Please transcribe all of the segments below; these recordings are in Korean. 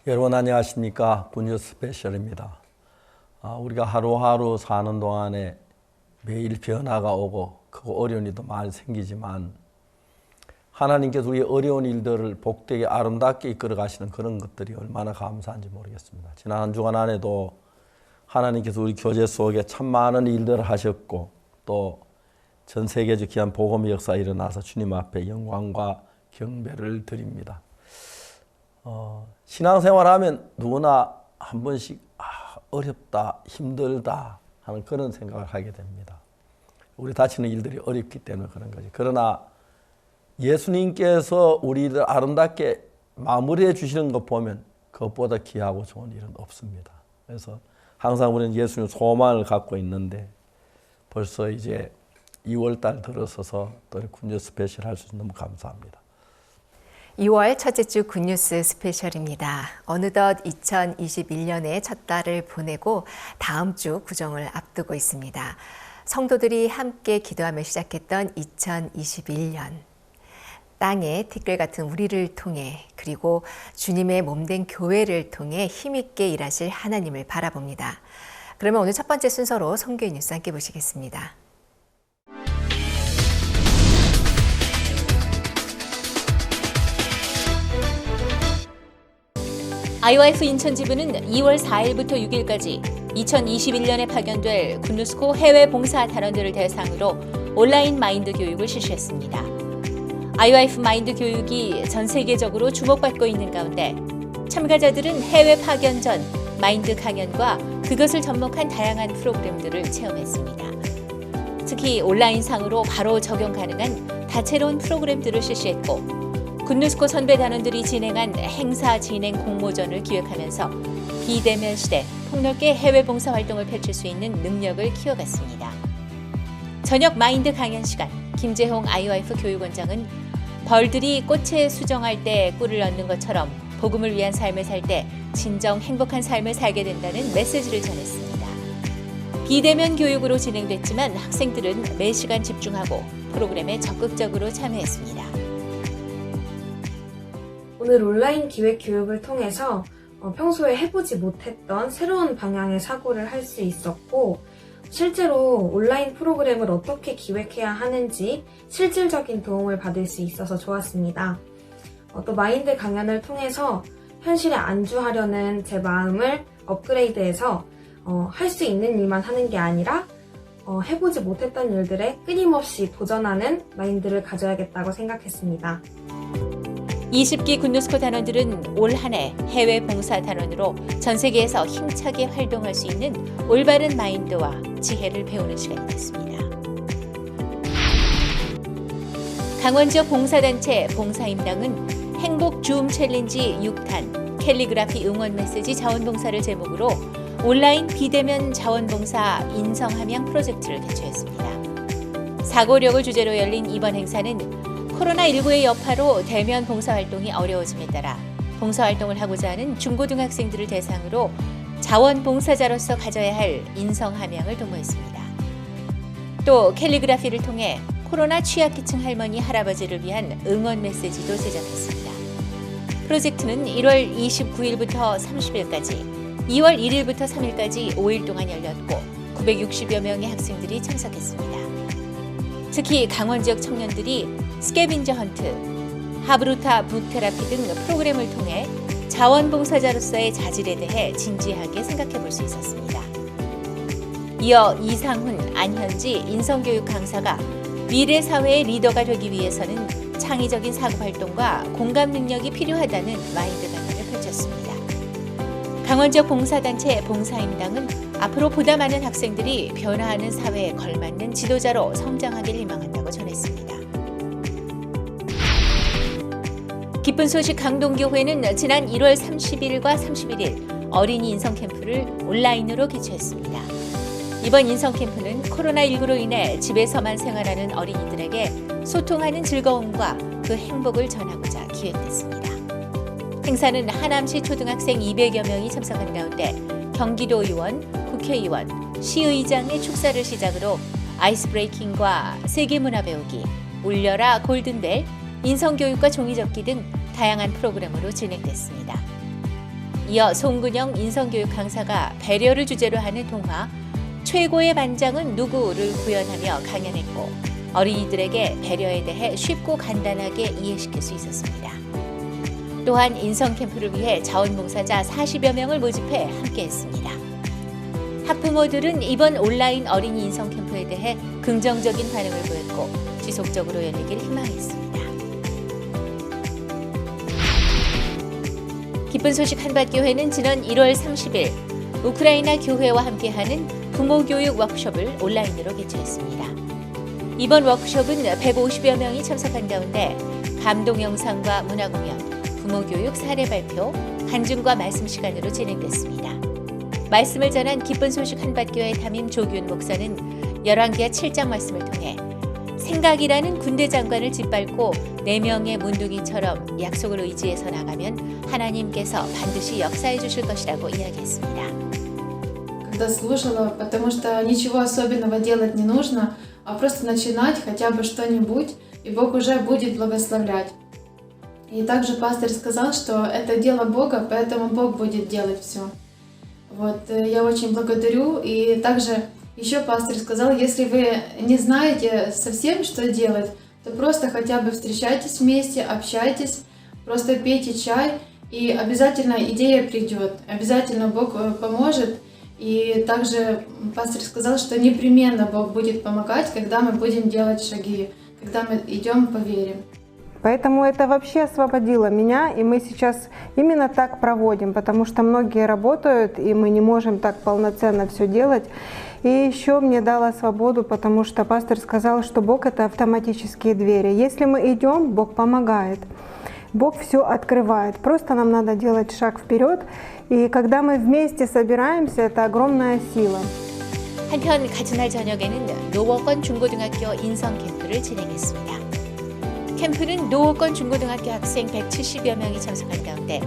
여러분 안녕하십니까? 분유 스페셜입니다. 우리가 하루하루 사는 동안에 매일 변화가 오고 그 어려운 일도 많이 생기지만 하나님께서 우리의 어려운 일들을 복되게 아름답게 이끌어 가시는 그런 것들이 얼마나 감사한지 모르겠습니다. 지난 한 주간 안에도 하나님께서 우리 교제 속에 참 많은 일들을 하셨고 또 전 세계적 귀한 복음의 역사가 일어나서 주님 앞에 영광과 경배를 드립니다. 신앙생활하면 누구나 한 번씩 어렵다, 힘들다 하는 그런 생각을 하게 됩니다. 우리 다치는 일들이 어렵기 때문에 그런 거지. 그러나 예수님께서 우리를 아름답게 마무리해 주시는 것 보면 그것보다 귀하고 좋은 일은 없습니다. 그래서 항상 우리는 예수님 소망을 갖고 있는데 벌써 이제 2월달 들어서서 또 굿뉴스 스페셜 할 수 있어서 너무 감사합니다. 2월 첫째 주 굿뉴스 스페셜입니다. 어느덧 2021년의 첫 달을 보내고 다음 주 구정을 앞두고 있습니다. 성도들이 함께 기도하며 시작했던 2021년. 땅의 티끌 같은 우리를 통해 그리고 주님의 몸된 교회를 통해 힘있게 일하실 하나님을 바라봅니다. 그러면 오늘 첫 번째 순서로 선교의 뉴스 함께 보시겠습니다. IYF 인천지부는 2월 4일부터 6일까지 2021년에 파견될 굿뉴스코 해외 봉사 단원들을 대상으로 온라인 마인드 교육을 실시했습니다. IYF 마인드 교육이 전 세계적으로 주목받고 있는 가운데 참가자들은 해외 파견 전 마인드 강연과 그것을 접목한 다양한 프로그램들을 체험했습니다. 특히 온라인상으로 바로 적용 가능한 다채로운 프로그램들을 실시했고 굿뉴스코 선배 단원들이 진행한 행사 진행 공모전을 기획하면서 비대면 시대 폭넓게 해외 봉사 활동을 펼칠 수 있는 능력을 키워갔습니다. 저녁 마인드 강연 시간, 김재홍 IYF 교육원장은 벌들이 꽃에 수정할 때 꿀을 얻는 것처럼 복음을 위한 삶을 살 때 진정 행복한 삶을 살게 된다는 메시지를 전했습니다. 비대면 교육으로 진행됐지만 학생들은 매 시간 집중하고 프로그램에 적극적으로 참여했습니다. 오늘 온라인 기획 교육을 통해서 평소에 해보지 못했던 새로운 방향의 사고를 할 수 있었고 실제로 온라인 프로그램을 어떻게 기획해야 하는지 실질적인 도움을 받을 수 있어서 좋았습니다. 또 마인드 강연을 통해서 현실에 안주하려는 제 마음을 업그레이드해서 할 수 있는 일만 하는 게 아니라 해보지 못했던 일들에 끊임없이 도전하는 마인드를 가져야겠다고 생각했습니다. 20기 굿뉴스코 단원들은 올 한 해 해외 봉사 단원으로 전 세계에서 힘차게 활동할 수 있는 올바른 마인드와 지혜를 배우는 시간이 됐습니다. 강원 지역 봉사단체 봉사임당은 행복 줌 챌린지 6탄 캘리그라피 응원 메시지 자원봉사를 제목으로 온라인 비대면 자원봉사 인성함양 프로젝트를 개최했습니다. 사고력을 주제로 열린 이번 행사는 코로나19의 여파로 대면 봉사활동이 어려워짐에 따라 봉사활동을 하고자 하는 중고등학생들을 대상으로 자원봉사자로서 가져야 할 인성함양을 도모했습니다. 또 캘리그라피를 통해 코로나 취약계층 할머니, 할아버지를 위한 응원 메시지도 제작했습니다. 프로젝트는 1월 29일부터 30일까지, 2월 1일부터 3일까지 5일 동안 열렸고 960여 명의 학생들이 참석했습니다. 특히 강원 지역 청년들이 스캐빈저 헌트, 하브루타 북테라피 등 프로그램을 통해 자원봉사자로서의 자질에 대해 진지하게 생각해 볼 수 있었습니다. 이어 이상훈, 안현지 인성교육 강사가 미래 사회의 리더가 되기 위해서는 창의적인 사고활동과 공감 능력이 필요하다는 마인드 강연을 펼쳤습니다. 강원 지역 봉사단체 봉사임당은 앞으로 보다 많은 학생들이 변화하는 사회에 걸맞는 지도자로 성장하길 희망한다고 전했습니다. 기쁜 소식 강동교회는 지난 1월 30일과 31일 어린이 인성캠프를 온라인으로 개최했습니다. 이번 인성캠프는 코로나19로 인해 집에서만 생활하는 어린이들에게 소통하는 즐거움과 그 행복을 전하고자 기획됐습니다. 행사는 하남시 초등학생 200여 명이 참석한 가운데 경기도 의원, 국회의원, 시의장의 축사를 시작으로 아이스 브레이킹과 세계문화 배우기, 울려라 골든벨, 인성교육과 종이접기 등 다양한 프로그램으로 진행됐습니다. 이어 송근영 인성교육 강사가 배려를 주제로 하는 동화 최고의 반장은 누구를 구현하며 강연했고 어린이들에게 배려에 대해 쉽고 간단하게 이해시킬 수 있었습니다. 또한 인성 캠프를 위해 자원봉사자 40여 명을 모집해 함께했습니다. 학부모들은 이번 온라인 어린이 인성 캠프에 대해 긍정적인 반응을 보였고 지속적으로 열리길 희망했습니다. 기쁜 소식 한밭교회는 지난 1월 30일 우크라이나 교회와 함께하는 부모교육 워크숍을 온라인으로 개최했습니다. 이번 워크숍은 150여 명이 참석한 가운데 감동 영상과 문화공연, 부모교육 사례 발표, 간증과 말씀 시간으로 진행됐습니다. 말씀을 전한 기쁜 소식 한밭교회 담임 조규훈 목사는 열왕기하 7장 말씀을 통해 생각이라는 군대 장관을 짓밟고 4명의 문둥이처럼 약속을 의지해서 나가면 하나님께서 반드시 역사해 주실 것이라고 이야기했습니다. Когда слушала, потому что ничего особенного делать не нужно, а просто начинать хотя бы что-нибудь, и Бог уже будет благословлять. И также пастор сказал, что это дело Бога, поэтому Бог будет делать все. Вот, я очень благодарю. И также еще пастор сказал, если вы не знаете совсем, что делать, то просто хотя бы встречайтесь вместе, общайтесь, просто пейте чай, и обязательно идея придет, обязательно Бог поможет. И также пастор сказал, что непременно Бог будет помогать, когда мы будем делать шаги, когда мы идем по вере. Поэтому это вообще освободило меня, и мы сейчас именно так проводим, потому что многие работают, и мы не можем так полноценно все делать. И еще мне дало свободу, потому что пастор сказал, что Бог — это автоматические двери. Если мы идем, Бог помогает. Бог все открывает. Просто нам надо делать шаг вперед. И когда мы вместе собираемся, это огромная сила. 한편 같은 날 저녁에는 노워권 중고등학교 인성 캠프를 진행했습니다. 캠프는 노워권 중고등학교 학생 170여 명이 참석한 가운데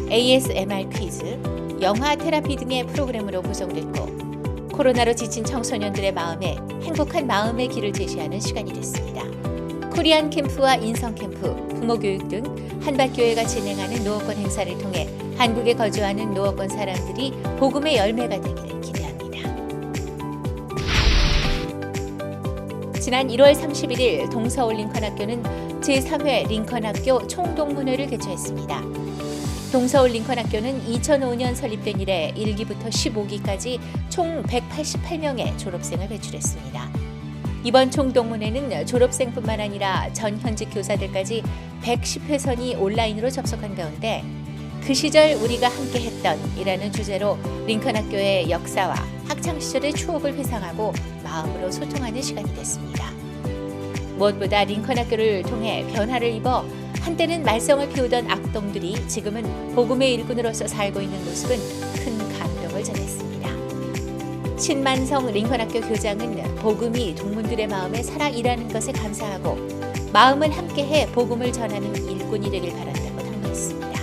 ASMR 퀴즈, 영화 테라피 등의 프로그램으로 구성됐고 코로나로 지친 청소년들의 마음에 행복한 마음의 길을 제시하는 시간이 됐습니다. 코리안 캠프와 인성 캠프, 부모교육 등 한밭교회가 진행하는 노워권 행사를 통해 한국에 거주하는 노워권 사람들이 복음의 열매가 되기를 기대합니다. 지난 1월 31일 동서울 링컨학교는 제3회 링컨학교 총동문회를 개최했습니다. 동서울 링컨학교는 2005년 설립된 이래 1기부터 15기까지 총 188명의 졸업생을 배출했습니다. 이번 총동문회는 졸업생뿐만 아니라 전 현직 교사들까지 110회선이 온라인으로 접속한 가운데 그 시절 우리가 함께했던 이라는 주제로 링컨학교의 역사와 학창시절의 추억을 회상하고 마음으로 소통하는 시간이 됐습니다. 무엇보다 링컨학교를 통해 변화를 입어 한때는 말썽을 피우던 악동들이 지금은 복음의 일꾼으로서 살고 있는 모습은 큰 감동을 전했습니다. 신만성 링컨학교 교장은 복음이 동문들의 마음에 살아 일하는 것에 감사하고 마음을 함께해 복음을 전하는 일꾼이 되길 바란다고 당부했습니다.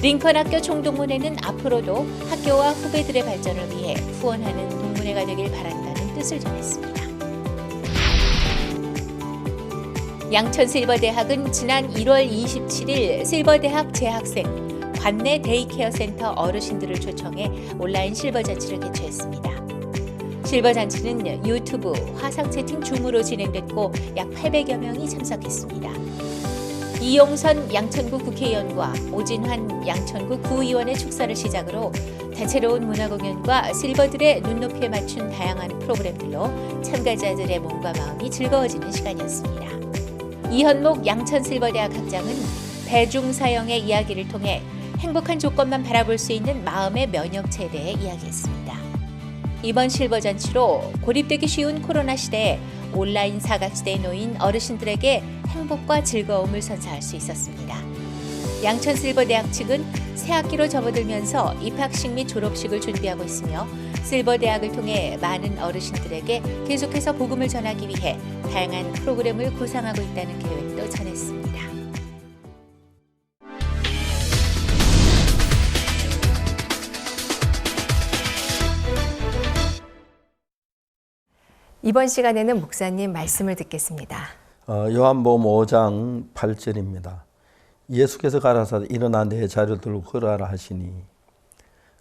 링컨학교 총동문회는 앞으로도 학교와 후배들의 발전을 위해 후원하는 동문회가 되길 바란다는 뜻을 전했습니다. 양천실버대학은 지난 1월 27일 실버대학 재학생 관내 데이케어 센터 어르신들을 초청해 온라인 실버잔치를 개최했습니다. 실버잔치는 유튜브, 화상채팅 줌으로 진행됐고 약 800여 명이 참석했습니다. 이용선 양천구 국회의원과 오진환 양천구 구의원의 축사를 시작으로 다채로운 문화공연과 실버들의 눈높이에 맞춘 다양한 프로그램들로 참가자들의 몸과 마음이 즐거워지는 시간이었습니다. 이현목 양천실버대학 학장은 대중사형의 이야기를 통해 행복한 조건만 바라볼 수 있는 마음의 면역체에 대해 이야기했습니다. 이번 실버잔치로 고립되기 쉬운 코로나 시대에 온라인 사각지대에 놓인 어르신들에게 행복과 즐거움을 선사할 수 있었습니다. 양천실버대학 측은 새학기로 접어들면서 입학식 및 졸업식을 준비하고 있으며 실버대학을 통해 많은 어르신들에게 계속해서 복음을 전하기 위해 다양한 프로그램을 구상하고 있다는 계획도 전했습니다. 이번 시간에는 목사님 말씀을 듣겠습니다. 요한복음 5장 8절입니다. 예수께서 가라사대 일어나 내 자리를 들고 걸어라 하시니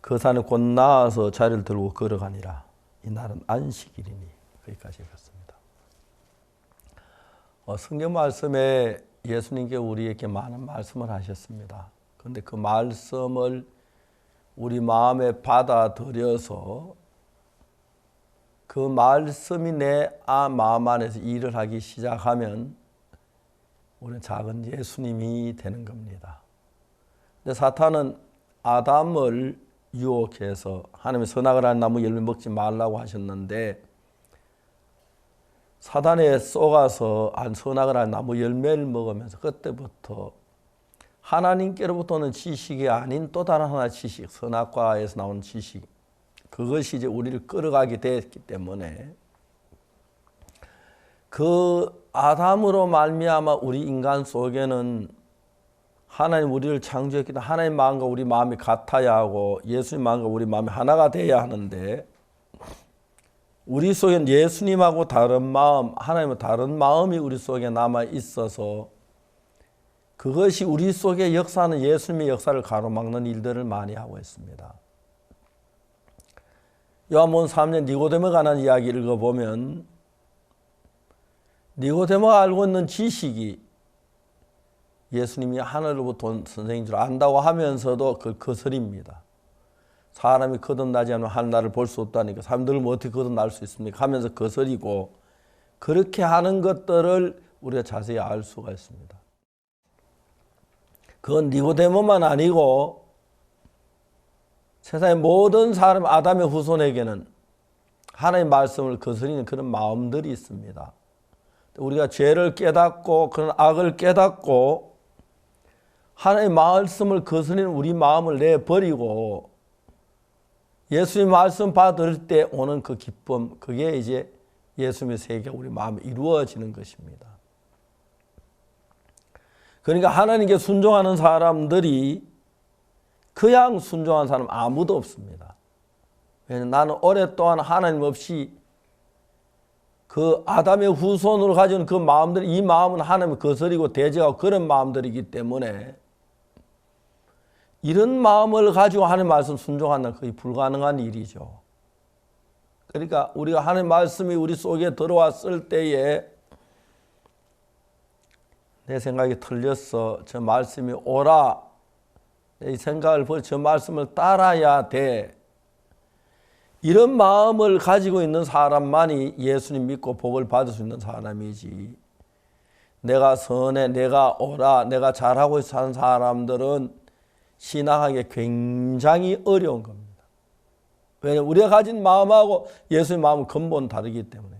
그 산에 곧 나아서 자리를 들고 걸어가니라. 이날은 안식일이니. 거기까지 읽었습니다. 성경 말씀에 예수님께 우리에게 많은 말씀을 하셨습니다. 그런데 그 말씀을 우리 마음에 받아들여서 그 말씀이 내 마음 안에서 일을 하기 시작하면 우리는 작은 예수님이 되는 겁니다. 근데 사탄은 아담을 유혹해서 하나님의 선악을 한 나무 열매 먹지 말라고 하셨는데 사단에 쏘가서 선악을 한 나무 열매를 먹으면서 그때부터 하나님께로부터 오는 지식이 아닌 또 다른 하나의 지식, 선악과에서 나오는 지식, 그것이 이제 우리를 끌어가게 됐기 때문에 그 아담으로 말미암아 우리 인간 속에는 하나님 우리를 창조했기 때문에 하나님 마음과 우리 마음이 같아야 하고 예수님 마음과 우리 마음이 하나가 돼야 하는데 우리 속엔 예수님하고 다른 마음, 하나님과 다른 마음이 우리 속에 남아 있어서 그것이 우리 속에 역사하는 예수님의 역사를 가로막는 일들을 많이 하고 있습니다. 요한복음 3년 니고데모에 관한 이야기 읽어보면 니고데모가 알고 있는 지식이 예수님이 하늘로부터 온 선생인 줄 안다고 하면서도 그걸 거스립니다. 사람이 거듭나지 않으면 하늘나라를 볼 수 없다니까 사람들은 뭐 어떻게 거듭날 수 있습니까? 하면서 거스리고 그렇게 하는 것들을 우리가 자세히 알 수가 있습니다. 그건 니고데모만 아니고 세상의 모든 사람 아담의 후손에게는 하나님의 말씀을 거스리는 그런 마음들이 있습니다. 우리가 죄를 깨닫고 그런 악을 깨닫고 하나님의 말씀을 거스리는 우리 마음을 내버리고 예수님 말씀 받을 때 오는 그 기쁨, 그게 이제 예수님의 세계가 우리 마음에 이루어지는 것입니다. 그러니까 하나님께 순종하는 사람들이 그냥 순종한 사람 아무도 없습니다. 왜냐하면 나는 오랫동안 하나님 없이 그 아담의 후손으로 가진 그 마음들, 이 마음은 하나님을 거스리고 대적하고 그런 마음들이기 때문에 이런 마음을 가지고 하나님 말씀 순종하는 거의 불가능한 일이죠. 그러니까 우리가 하나님 말씀이 우리 속에 들어왔을 때에 내 생각이 틀렸어. 저 말씀이 옳아. 내 생각을 버려 저 말씀을 따라야 돼. 이런 마음을 가지고 있는 사람만이 예수님 믿고 복을 받을 수 있는 사람이지. 내가 선해, 내가 옳아, 내가 잘하고 있어 하는 사람들은 신앙하기 굉장히 어려운 겁니다. 왜냐하면 우리가 가진 마음하고 예수의 마음은 근본 다르기 때문에.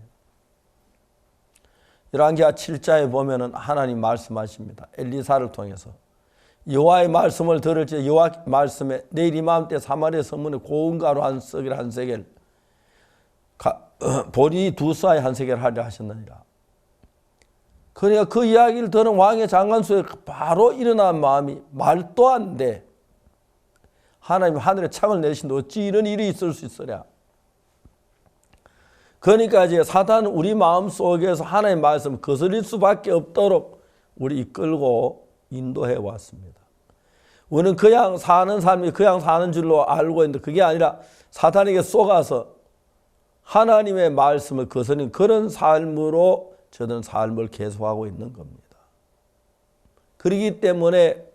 열왕기하 7장에 보면은 하나님 말씀하십니다. 엘리사를 통해서 여호와의 말씀을 들을지 여호와 말씀에 내일 이맘때 사마리아 성문에 고운 가루 한 세겔 한 세겔 보리 두 쌀 한 세겔 하려 하셨느니라. 그러니까 그 이야기를 들은 왕의 장관수에 바로 일어난 마음이 말도 안 돼. 하나님 하늘에 창을 내리신데 어찌 이런 일이 있을 수 있으랴. 그러니까 이제 사단은 우리 마음 속에서 하나님의 말씀을 거스릴 수밖에 없도록 우리 이끌고 인도해 왔습니다. 우리는 그냥 사는 삶이 그냥 사는 줄로 알고 있는데 그게 아니라 사탄에게 속아서 하나님의 말씀을 거스리는 그런 삶으로 저는 삶을 계속하고 있는 겁니다. 그렇기 때문에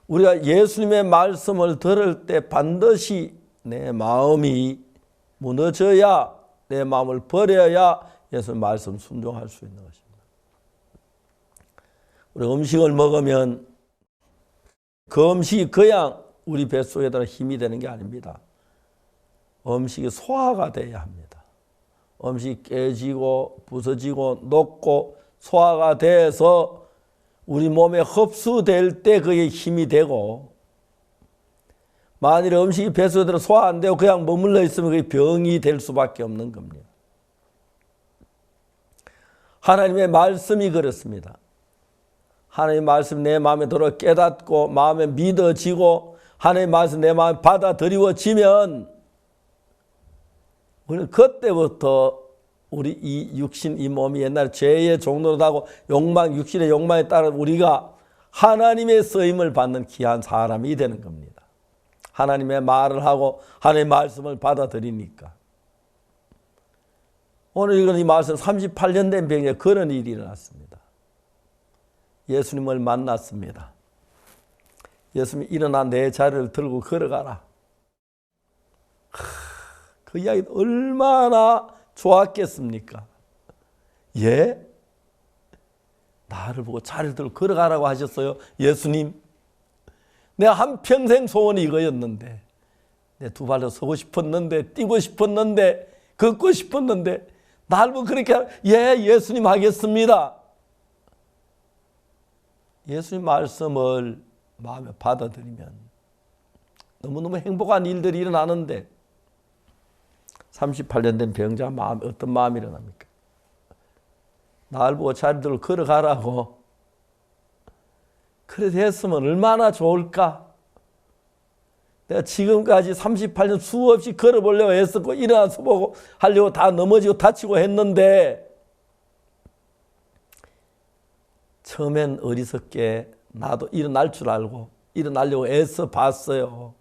우리가 예수님의 말씀을 들을 때 반드시 내 마음이 무너져야 내 마음을 버려야 예수님 말씀 순종할 수 있는 것입니다. 우리 음식을 먹으면 그 음식이 그냥 우리 뱃속에다 힘이 되는 게 아닙니다. 음식이 소화가 돼야 합니다. 음식이 깨지고 부서지고 녹고 소화가 돼서 우리 몸에 흡수될 때 그게 힘이 되고 만일 음식이 뱃속에 소화 안 되고 그냥 머물러 있으면 그게 병이 될 수밖에 없는 겁니다. 하나님의 말씀이 그렇습니다. 하나님의 말씀 내 마음에 들어 깨닫고 마음에 믿어지고 하나님의 말씀 내 마음에 받아들여지면 우리는 그때부터 우리 이 육신 이 몸이 옛날 죄의 종노릇하고 욕망 육신의 욕망에 따라 우리가 하나님의 쓰임을 받는 귀한 사람이 되는 겁니다. 하나님의 말을 하고 하나님의 말씀을 받아들이니까. 오늘 읽은 이 말씀 38년 된 병에 그런 일이 일어났습니다. 예수님을 만났습니다. 예수님이 일어나 내 자리를 들고 걸어가라. 그 이야기 얼마나 좋았겠습니까? 예? 나를 보고 자리를 들고 걸어가라고 하셨어요. 예수님. 내가 한평생 소원이 이거였는데, 내 두 발로 서고 싶었는데, 뛰고 싶었는데, 걷고 싶었는데, 나를 보고 그렇게 예수님 하겠습니다. 예수님 말씀을 마음에 받아들이면 너무너무 행복한 일들이 일어나는데 38년 된 병자 마음에 어떤 마음이 일어납니까? 나를 보고 자리들로 걸어가라고. 그래 됐으면 얼마나 좋을까? 내가 지금까지 38년 수없이 걸어보려고 했었고 일어나서 보고 하려고 다 넘어지고 다치고 했는데 처음엔 어리석게 나도 일어날 줄 알고 일어나려고 애써 봤어요.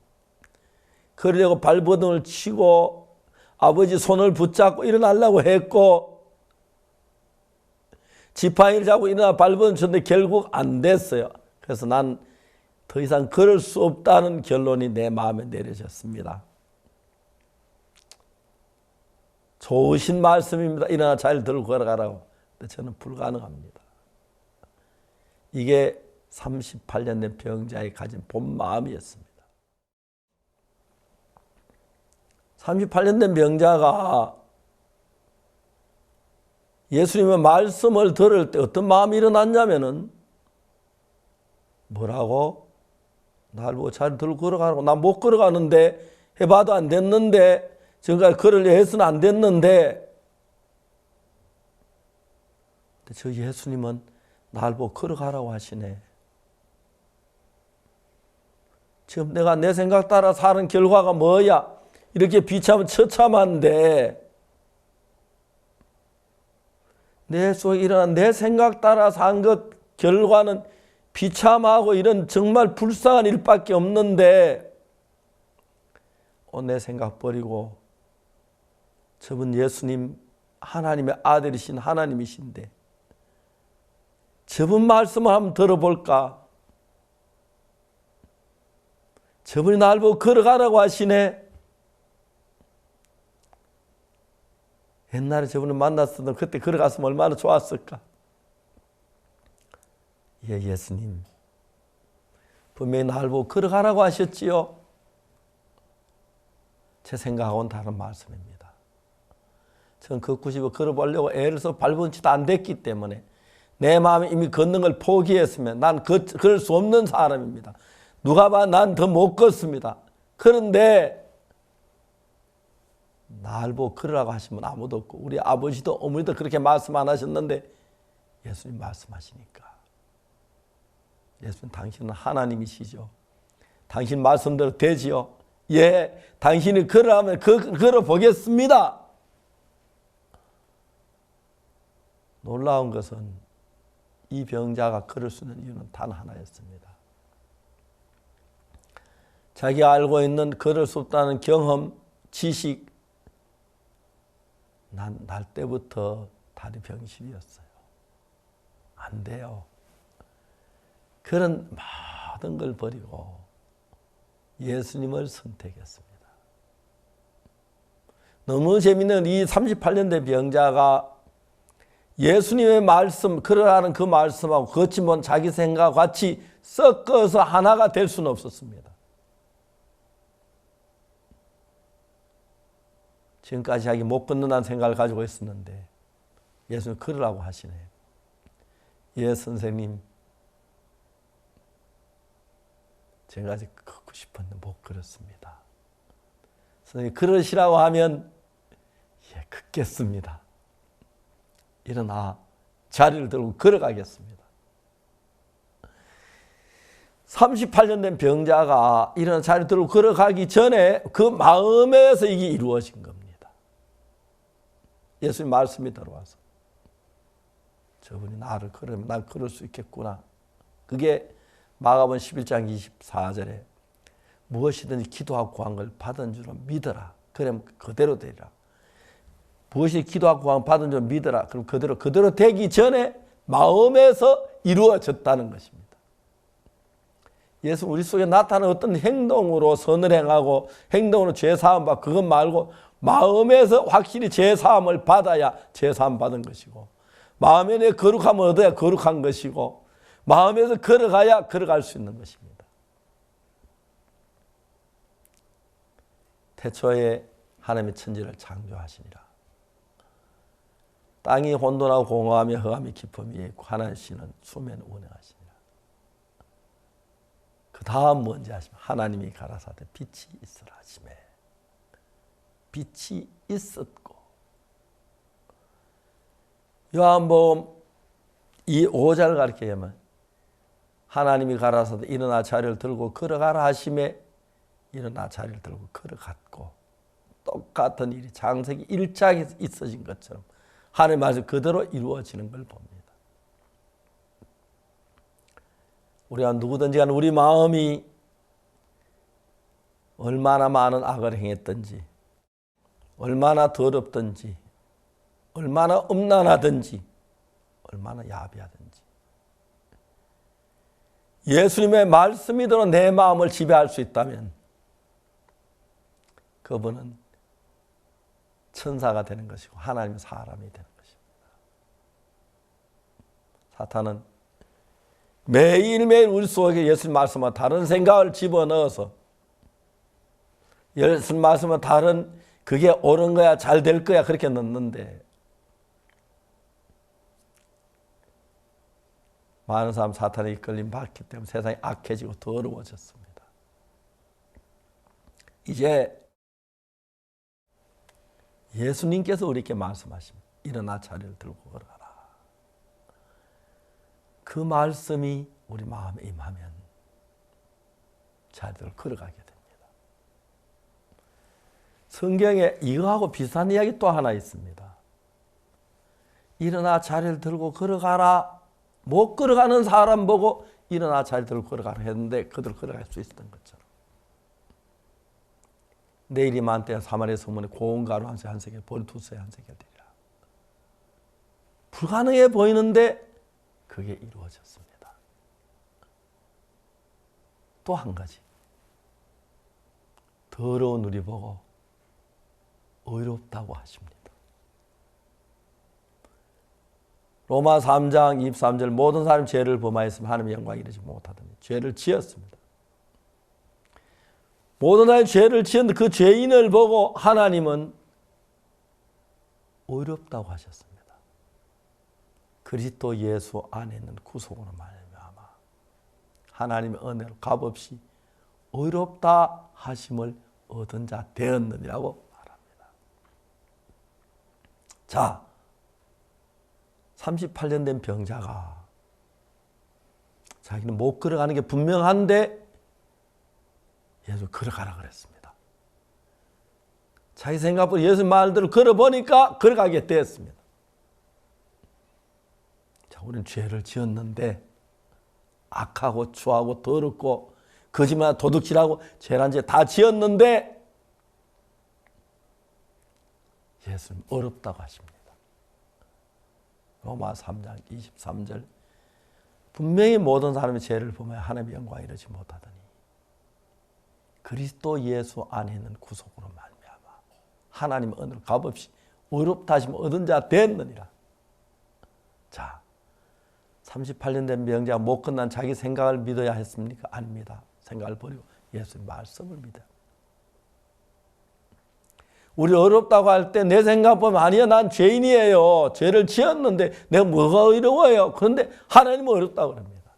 그러려고 발버둥을 치고 아버지 손을 붙잡고 일어나려고 했고 지팡이를 잡고 일어나 발버둥 쳤는데 결국 안 됐어요. 그래서 난 더 이상 걸을 수 없다는 결론이 내 마음에 내려졌습니다. 좋으신 말씀입니다. 일어나 잘 들고 걸어가라고. 근데 저는 불가능합니다. 이게 38년 된 병자의 가진 본 마음이었습니다. 38년 된 병자가 예수님의 말씀을 들을 때 어떤 마음이 일어났냐면은 뭐라고? 날 보고 잘 들고 걸어가라고. 나 못 걸어가는데 해봐도 안 됐는데 지금까지 걸으려 해서는 안 됐는데 근데 저 예수님은 날 보고 걸어가라고 하시네. 지금 내가 내 생각 따라 사는 결과가 뭐야? 이렇게 비참한 처참한데 내 속에 일어난 내 생각 따라 산 것 결과는 비참하고 이런 정말 불쌍한 일밖에 없는데 내 생각 버리고 저분 예수님 하나님의 아들이신 하나님이신데 저분 말씀을 한번 들어볼까? 저분이 날 보고 걸어가라고 하시네. 옛날에 저분을 만났었던 그때 걸어갔으면 얼마나 좋았을까? 예수님 분명히 날 보고 걸어가라고 하셨지요. 제 생각하고는 다른 말씀입니다. 저는 걷고 싶어 걸어보려고 애를 써 밟은 지도 안 됐기 때문에 내 마음에 이미 걷는 걸 포기했으면 난 그럴 수 없는 사람입니다. 누가 봐 난 더 못 걷습니다. 그런데 날 보고 걸으라고 하시면 아무도 없고 우리 아버지도 어머니도 그렇게 말씀 안 하셨는데 예수님 말씀하시니까 예수님 당신은 하나님이시죠. 당신 말씀대로 되지요. 예, 당신이 걸으라면 걸어보겠습니다. 놀라운 것은 이 병자가 걸을 수 있는 이유는 단 하나였습니다. 자기가 알고 있는 걸을 수 없다는 경험, 지식, 난 날 때부터 다리 병실이었어요. 안 돼요. 그런 모든 걸 버리고 예수님을 선택했습니다. 너무 재미있는 이 38년 된 병자가 예수님의 말씀, 걸어가는 그 말씀하고 걷지 못한 자기 생각과 같이 섞어서 하나가 될 수는 없었습니다. 지금까지 자기 못 걷는다는 생각을 가지고 있었는데 예수님 걸으라고 하시네. 예, 선생님. 지금까지 걷고 싶었는데 못 걸었습니다. 선생님 걸으시라고 하면 예, 걷겠습니다. 일어나 자리를 들고 걸어가겠습니다. 38년 된 병자가 일어나 자리를 들고 걸어가기 전에 그 마음에서 이게 이루어진 겁니다. 예수님 말씀이 들어와서 저분이 나를 걸으면 난 걸을 수 있겠구나. 그게 마가복음 11장 24절에 무엇이든지 기도하고 구한 걸 받은 줄로 믿어라. 그러면 그대로 되리라. 무엇이 기도하고 구한 받은 줄로 믿어라. 그럼 그대로 되기 전에 마음에서 이루어졌다는 것입니다. 예수 우리 속에 나타나는 어떤 행동으로 선을 행하고 행동으로 죄사함 받고 그것 말고 마음에서 확실히 죄사함을 받아야 죄사함 받은 것이고 마음에 내 거룩함을 얻어야 거룩한 것이고 마음에서 걸어가야 걸어갈 수 있는 것입니다. 태초에 하나님의 천지를 창조하시니라. 땅이 혼돈하고 공허하며 흑암이 깊음이 있고 하나님 씨는 수면 운행하시니라. 그 다음 뭔지 아시면 하나님이 가라사대 빛이 있으라 하시매 빛이 있었고 요한복음 이 5절 가르치면 하나님이 가라사대 일어나 자리를 들고 걸어가라 하시매 일어나 자리를 들고 걸어갔고 똑같은 일이 창세기 1장에 있어진 것처럼 하나님의 말씀 그대로 이루어지는 걸 봅니다. 우리가 누구든지 간에 우리 마음이 얼마나 많은 악을 행했든지 얼마나 더럽든지 얼마나 음란하든지 얼마나 야비하든지 예수님의 말씀이대로 내 마음을 지배할 수 있다면 그분은 천사가 되는 것이고 하나님의 사람이 되는 것입니다. 사탄은 매일매일 우리 속에 예수님 말씀과 다른 생각을 집어넣어서 예수님 말씀과 다른 그게 옳은 거야 잘 될 거야 그렇게 넣는데 많은 사람 사탄에 이끌림 받기 때문에 세상이 악해지고 더러워졌습니다. 이제 예수님께서 우리에게 말씀하십니다. 일어나 자리를 들고 걸어가라. 그 말씀이 우리 마음에 임하면 자리를 걸어가게 됩니다. 성경에 이거하고 비슷한 이야기 또 하나 있습니다. 일어나 자리를 들고 걸어가라. 못 걸어가는 사람 보고 일어나 자리를 들고 걸어가라 했는데 그들 걸어갈 수 있었던 것처럼. 내일이 만때 사마리아 성문에 고운 가루 한 세겔 보리 두 세 한 세겔 되리라. 불가능해 보이는데 그게 이루어졌습니다. 또 한 가지. 더러운 우리 보고 의롭다고 하십니다. 로마 3장 23절 모든 사람이 죄를 범하였으면 하나님의 영광에 이르지 못하더니 죄를 지었습니다. 모든 사람이 죄를 지었는데 그 죄인을 보고 하나님은 의롭다고 하셨습니다. 그리스도 예수 안에 있는 구속으로 말미암아 하나님의 은혜로 값없이 의롭다 하심을 얻은 자 되었느니라고 말합니다. 자, 38년 된 병자가 자기는 못 걸어가는 게 분명한데 예수 걸어가라 그랬습니다. 자기 생각보다 예수 말대로 걸어보니까 걸어가게 되었습니다. 자, 우리는 죄를 지었는데 악하고 추하고 더럽고 거짓말 도둑질하고 죄란 죄 다 지었는데 예수님 어렵다고 하십니다. 로마 3장 23절 분명히 모든 사람의 죄를 보면 하나님의 영광에 이르지 못하더니 그리스도 예수 안에 있는 구속으로 말미암아 하나님의 은혜로 값없이 의롭다 하심을 얻은 자 됐느니라. 자, 38년 된 병자가 못 끝난 자기 생각을 믿어야 했습니까? 아닙니다. 생각을 버리고 예수의 말씀을 믿어요. 우리 어렵다고 할 때 내 생각 보면 아니야 난 죄인이에요. 죄를 지었는데 내가 뭐가 어려워요. 그런데 하나님은 어렵다고 합니다.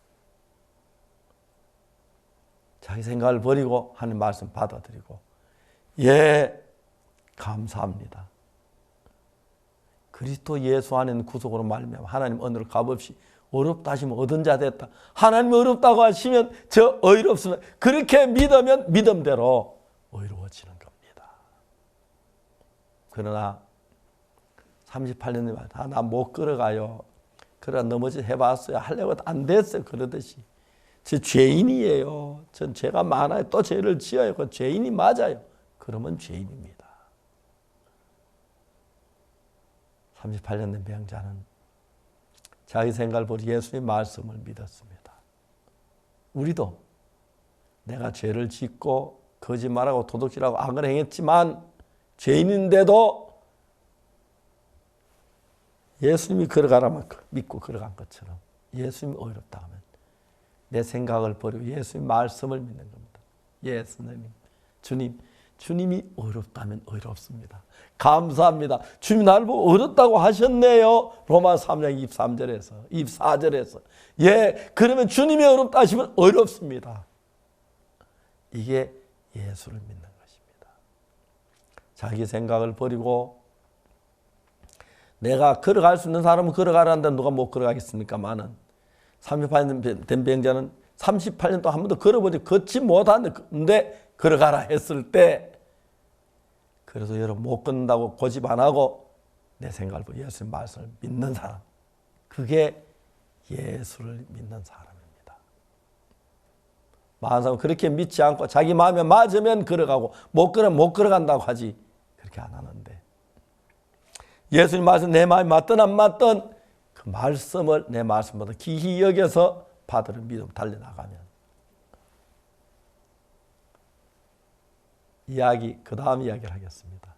자기 생각을 버리고 하나님 말씀 받아들이고 예 감사합니다. 그리스도 예수 안에 있는 구속으로 말미암아 하나님 은혜로 값없이 어렵다 하시면 얻은 자 됐다. 하나님이 어렵다고 하시면 저 의롭습니다. 그렇게 믿으면 믿음대로 의로워지는 겁니다. 그러나 38년 말 나 못 걸어가요. 그러나 넘어지 해봤어요. 하려고 안 됐어요. 그러듯이 저 죄인이에요. 전 죄가 많아요. 또 죄를 지어요. 그 죄인이 맞아요. 그러면 죄인입니다. 38년 된 병자는 자기 생각을 버리고 예수님의 말씀을 믿었습니다. 우리도 내가 죄를 짓고 거짓말하고 도둑질하고 악을 행했지만 죄인인데도 예수님이 걸어가라면 믿고 걸어간 것처럼 예수님이 어렵다 하면 내 생각을 버리고 예수님 말씀을 믿는 겁니다. 예수님, 주님이 어렵다면 어렵습니다. 감사합니다. 주님 나를 보고 어렵다고 하셨네요. 로마 3장 23절에서 24절에서 예, 그러면 주님이 어렵다 하시면 어렵습니다. 이게 예수를 믿는 것입니다. 자기 생각을 버리고 내가 걸어갈 수 있는 사람은 걸어가라는데 누가 못 걸어가겠습니까만은 38년 된 병자는 38년 동안 한 번도 걸어보지 걷지 못하는데 걸어가라 했을 때 그래서 여러분 못 걷는다고 고집 안 하고 내 생각을 보고 예수님 말씀을 믿는 사람 그게 예수를 믿는 사람입니다. 많은 사람은 그렇게 믿지 않고 자기 마음에 맞으면 걸어가고 못 걸으면 못 걸어간다고 하지 그렇게 안 하는데 예수님 말씀 내 마음에 맞든 안 맞든 그 말씀을 내 말씀보다 귀히 여겨서 받으러 믿음 달려나가면 그 다음 이야기를 하겠습니다.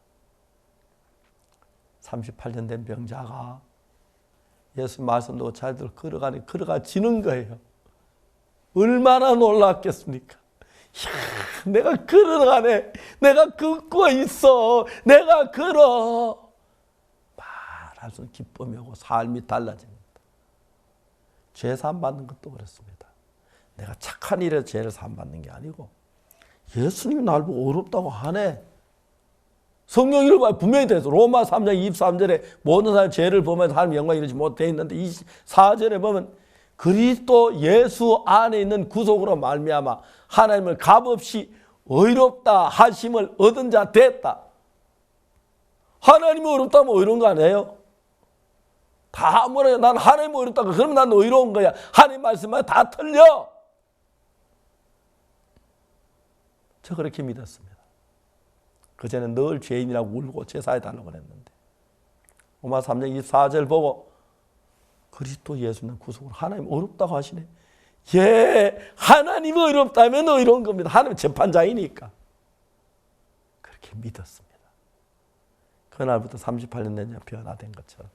38년 된 병자가 예수님 말씀 듣고 자기들 걸어가지는 거예요. 얼마나 놀랐겠습니까? 이야, 내가 걸어가네. 내가 걷고 있어. 내가 걸어. 말할 수 없는 기쁨이 오고 삶이 달라집니다. 죄 사함 받는 것도 그렇습니다. 내가 착한 일에 죄를 사함 받는 게 아니고 예수님이 나를 보고 어렵다고 하네. 성경 읽어봐요. 분명히 되어 있어. 로마 3장 23절에 모든 사람이 죄를 범하여 하나님의 영광을 이루지 못해 있는데 24절에 보면 그리스도 예수 안에 있는 구속으로 말미암아 하나님을 값없이 의롭다 하심을 얻은 자 됐다. 하나님이 어렵다면 의로운 거 아니에요? 다 뭐라 난 하나님이 어렵다고 그러면 난 의로운 거야. 하나님 말씀만 다 틀려. 저 그렇게 믿었습니다. 그전에 늘 죄인이라고 울고 제사해달라고 그랬는데 로마 3장 24절 보고 그리스도 예수는 구속으로 하나님 어렵다고 하시네. 예, 하나님이 어렵다면 의로운 겁니다. 하나님 재판장이니까. 그렇게 믿었습니다. 그날부터 38년 된 변화된 것처럼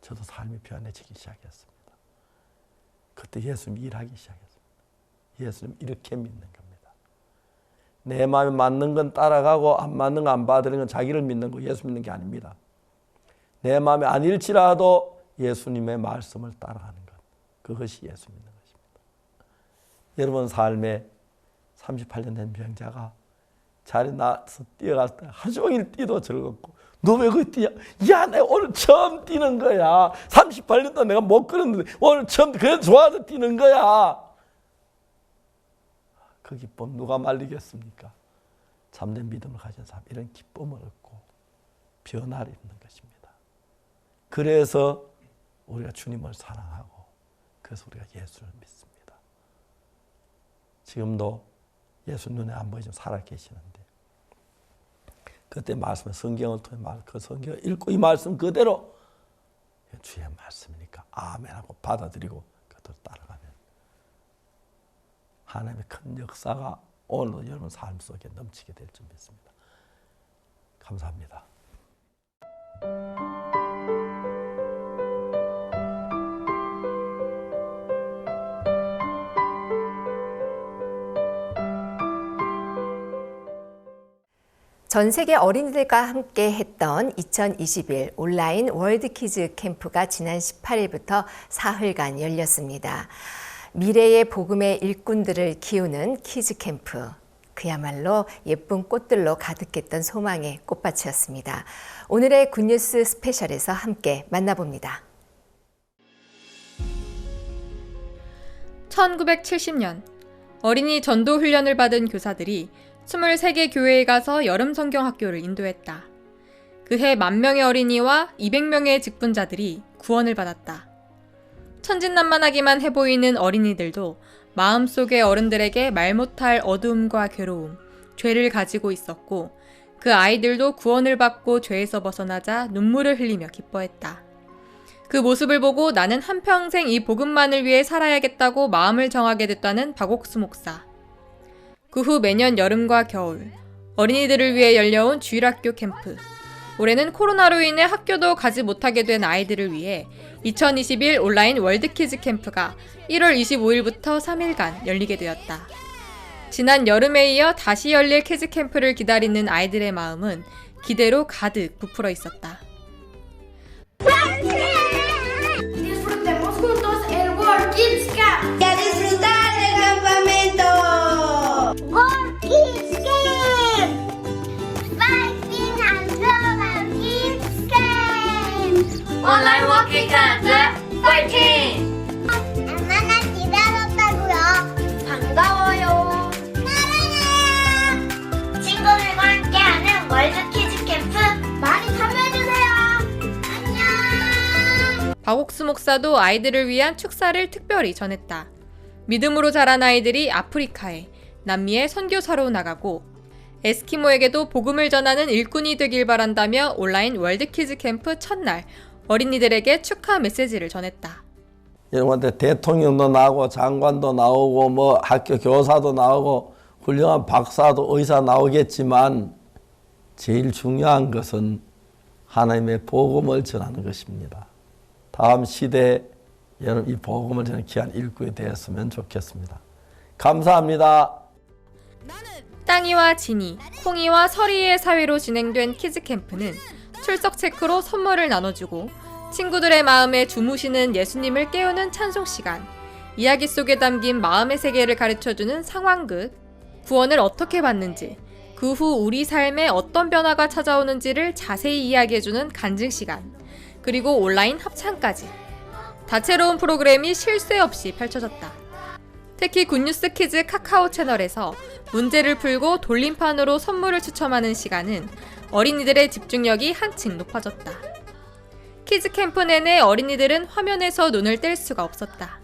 저도 삶이 변해지기 시작했습니다. 그때 예수님 일하기 시작했습니다. 예수님 이렇게 믿는 겁니다. 내 마음에 맞는 건 따라가고 안 맞는 거 안 받으는 건 자기를 믿는 거 예수 믿는 게 아닙니다. 내 마음에 아닐지라도 예수님의 말씀을 따라가는 것. 그것이 예수 믿는 것입니다. 여러분 삶에 38년 된 병자가 자리에 나서 뛰어갈 때 하루 종일 뛰도 즐겁고 너 왜 그거 뛰냐? 야, 내가 오늘 처음 뛰는 거야. 38년 동안 내가 못 걸었는데 오늘 처음 그래서 좋아서 뛰는 거야. 그 기쁨 누가 말리겠습니까? 참된 믿음을 가진 사람 이런 기쁨을 얻고 변화를 입는 것입니다. 그래서 우리가 주님을 사랑하고 그래서 우리가 예수를 믿습니다. 지금도 예수 눈에 안 보이지만 살아계시는데 그때 말씀을 성경을 통해 그 성경을 읽고 이 말씀 그대로 주의 말씀이니까 아멘 하고 받아들이고 그대로 따라가면 하나님의 큰 역사가 오늘도 여러분 삶 속에 넘치게 될 줄 믿습니다. 감사합니다. 전 세계 어린이들과 함께 했던 2021 온라인 월드키즈 캠프가 지난 18일부터 사흘간 열렸습니다. 미래의 복음의 일꾼들을 키우는 키즈 캠프. 그야말로 예쁜 꽃들로 가득했던 소망의 꽃밭이었습니다. 오늘의 굿뉴스 스페셜에서 함께 만나봅니다. 1970년 어린이 전도 훈련을 받은 교사들이 23개 교회에 가서 여름 성경 학교를 인도했다. 그해 10,000명의 어린이와 200명의 직분자들이 구원을 받았다. 천진난만하기만 해보이는 어린이들도 마음속에 어른들에게 말 못할 어두움과 괴로움, 죄를 가지고 있었고 그 아이들도 구원을 받고 죄에서 벗어나자 눈물을 흘리며 기뻐했다. 그 모습을 보고 나는 한평생 이 복음만을 위해 살아야겠다고 마음을 정하게 됐다는 박옥수 목사. 그 후 매년 여름과 겨울, 어린이들을 위해 열려온 주일학교 캠프. 올해는 코로나로 인해 학교도 가지 못하게 된 아이들을 위해 2021 온라인 월드키즈 캠프가 1월 25일부터 3일간 열리게 되었다. 지난 여름에 이어 다시 열릴 키즈 캠프를 기다리는 아이들의 마음은 기대로 가득 부풀어 있었다. Disfrutemos juntos el World Kids Camp. ¡Y a disfrutar del campamento! World Kids Camp. Fighting and Global Kids Camp. Online Walking Camp 파이팅! 얼마나 기다렸다고요? 반가워요. 사랑해요. 친구들과 함께하는 월드 키즈 캠프 많이 참여해주세요. 안녕. 박옥수 목사도 아이들을 위한 축사를 특별히 전했다. 믿음으로 자란 아이들이 아프리카에, 남미에 선교사로 나가고 에스키모에게도 복음을 전하는 일꾼이 되길 바란다며 온라인 월드키즈 캠프 첫날 어린이들에게 축하 메시지를 전했다. 여러분한테 대통령도 나오고 장관도 나오고 뭐 학교 교사도 나오고 훌륭한 박사도 의사 나오겠지만 제일 중요한 것은 하나님의 복음을 전하는 것입니다. 다음 시대에 여러분 이 복음을 전하는 귀한 일꾼이 되었으면 좋겠습니다. 감사합니다. 땅이와 진이, 콩이와 서리의 사회로 진행된 키즈캠프는 출석 체크로 선물을 나눠주고 친구들의 마음에 주무시는 예수님을 깨우는 찬송시간, 이야기 속에 담긴 마음의 세계를 가르쳐주는 상황극, 구원을 어떻게 받는지, 그 후 우리 삶에 어떤 변화가 찾아오는지를 자세히 이야기해주는 간증시간, 그리고 온라인 합창까지 다채로운 프로그램이 쉴 새 없이 펼쳐졌다. 특히 굿뉴스 키즈 카카오 채널에서 문제를 풀고 돌림판으로 선물을 추첨하는 시간은 어린이들의 집중력이 한층 높아졌다. 키즈 캠프 내내 어린이들은 화면에서 눈을 뗄 수가 없었다.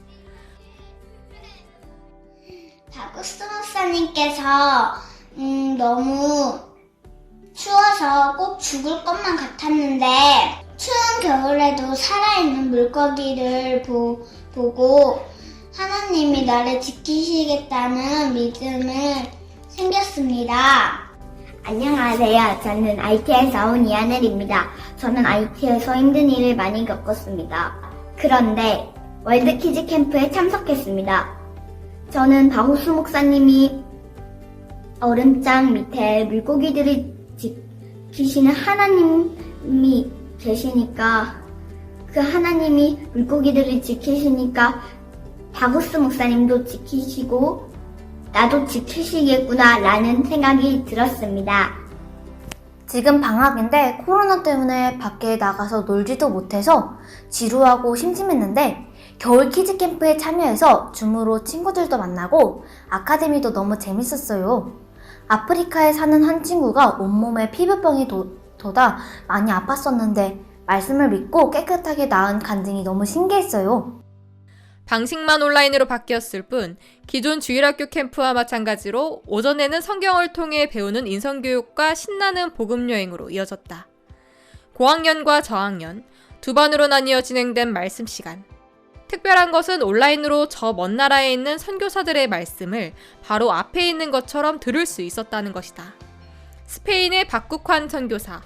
박우수 목사님께서 너무 추워서 꼭 죽을 것만 같았는데 추운 겨울에도 살아있는 물고기를 보고 하나님이 나를 지키시겠다는 믿음을 생겼습니다. 안녕하세요. 저는 IT에서 온 이하늘입니다. 저는 IT에서 힘든 일을 많이 겪었습니다. 그런데 월드키즈 캠프에 참석했습니다. 저는 박우수 목사님이 얼음장 밑에 물고기들을 지키시는 하나님이 계시니까 그 하나님이 물고기들을 지키시니까 박우수 목사님도 지키시고 나도 지키시겠구나 라는 생각이 들었습니다. 지금 방학인데 코로나 때문에 밖에 나가서 놀지도 못해서 지루하고 심심했는데 겨울 키즈 캠프에 참여해서 줌으로 친구들도 만나고 아카데미도 너무 재밌었어요. 아프리카에 사는 한 친구가 온몸에 피부병이 돋아 많이 아팠었는데 말씀을 믿고 깨끗하게 나은 간증이 너무 신기했어요. 방식만 온라인으로 바뀌었을 뿐 기존 주일학교 캠프와 마찬가지로 오전에는 성경을 통해 배우는 인성교육과 신나는 복음여행으로 이어졌다. 고학년과 저학년, 두 반으로 나뉘어 진행된 말씀 시간. 특별한 것은 온라인으로 저 먼 나라에 있는 선교사들의 말씀을 바로 앞에 있는 것처럼 들을 수 있었다는 것이다. 스페인의 박국환 선교사,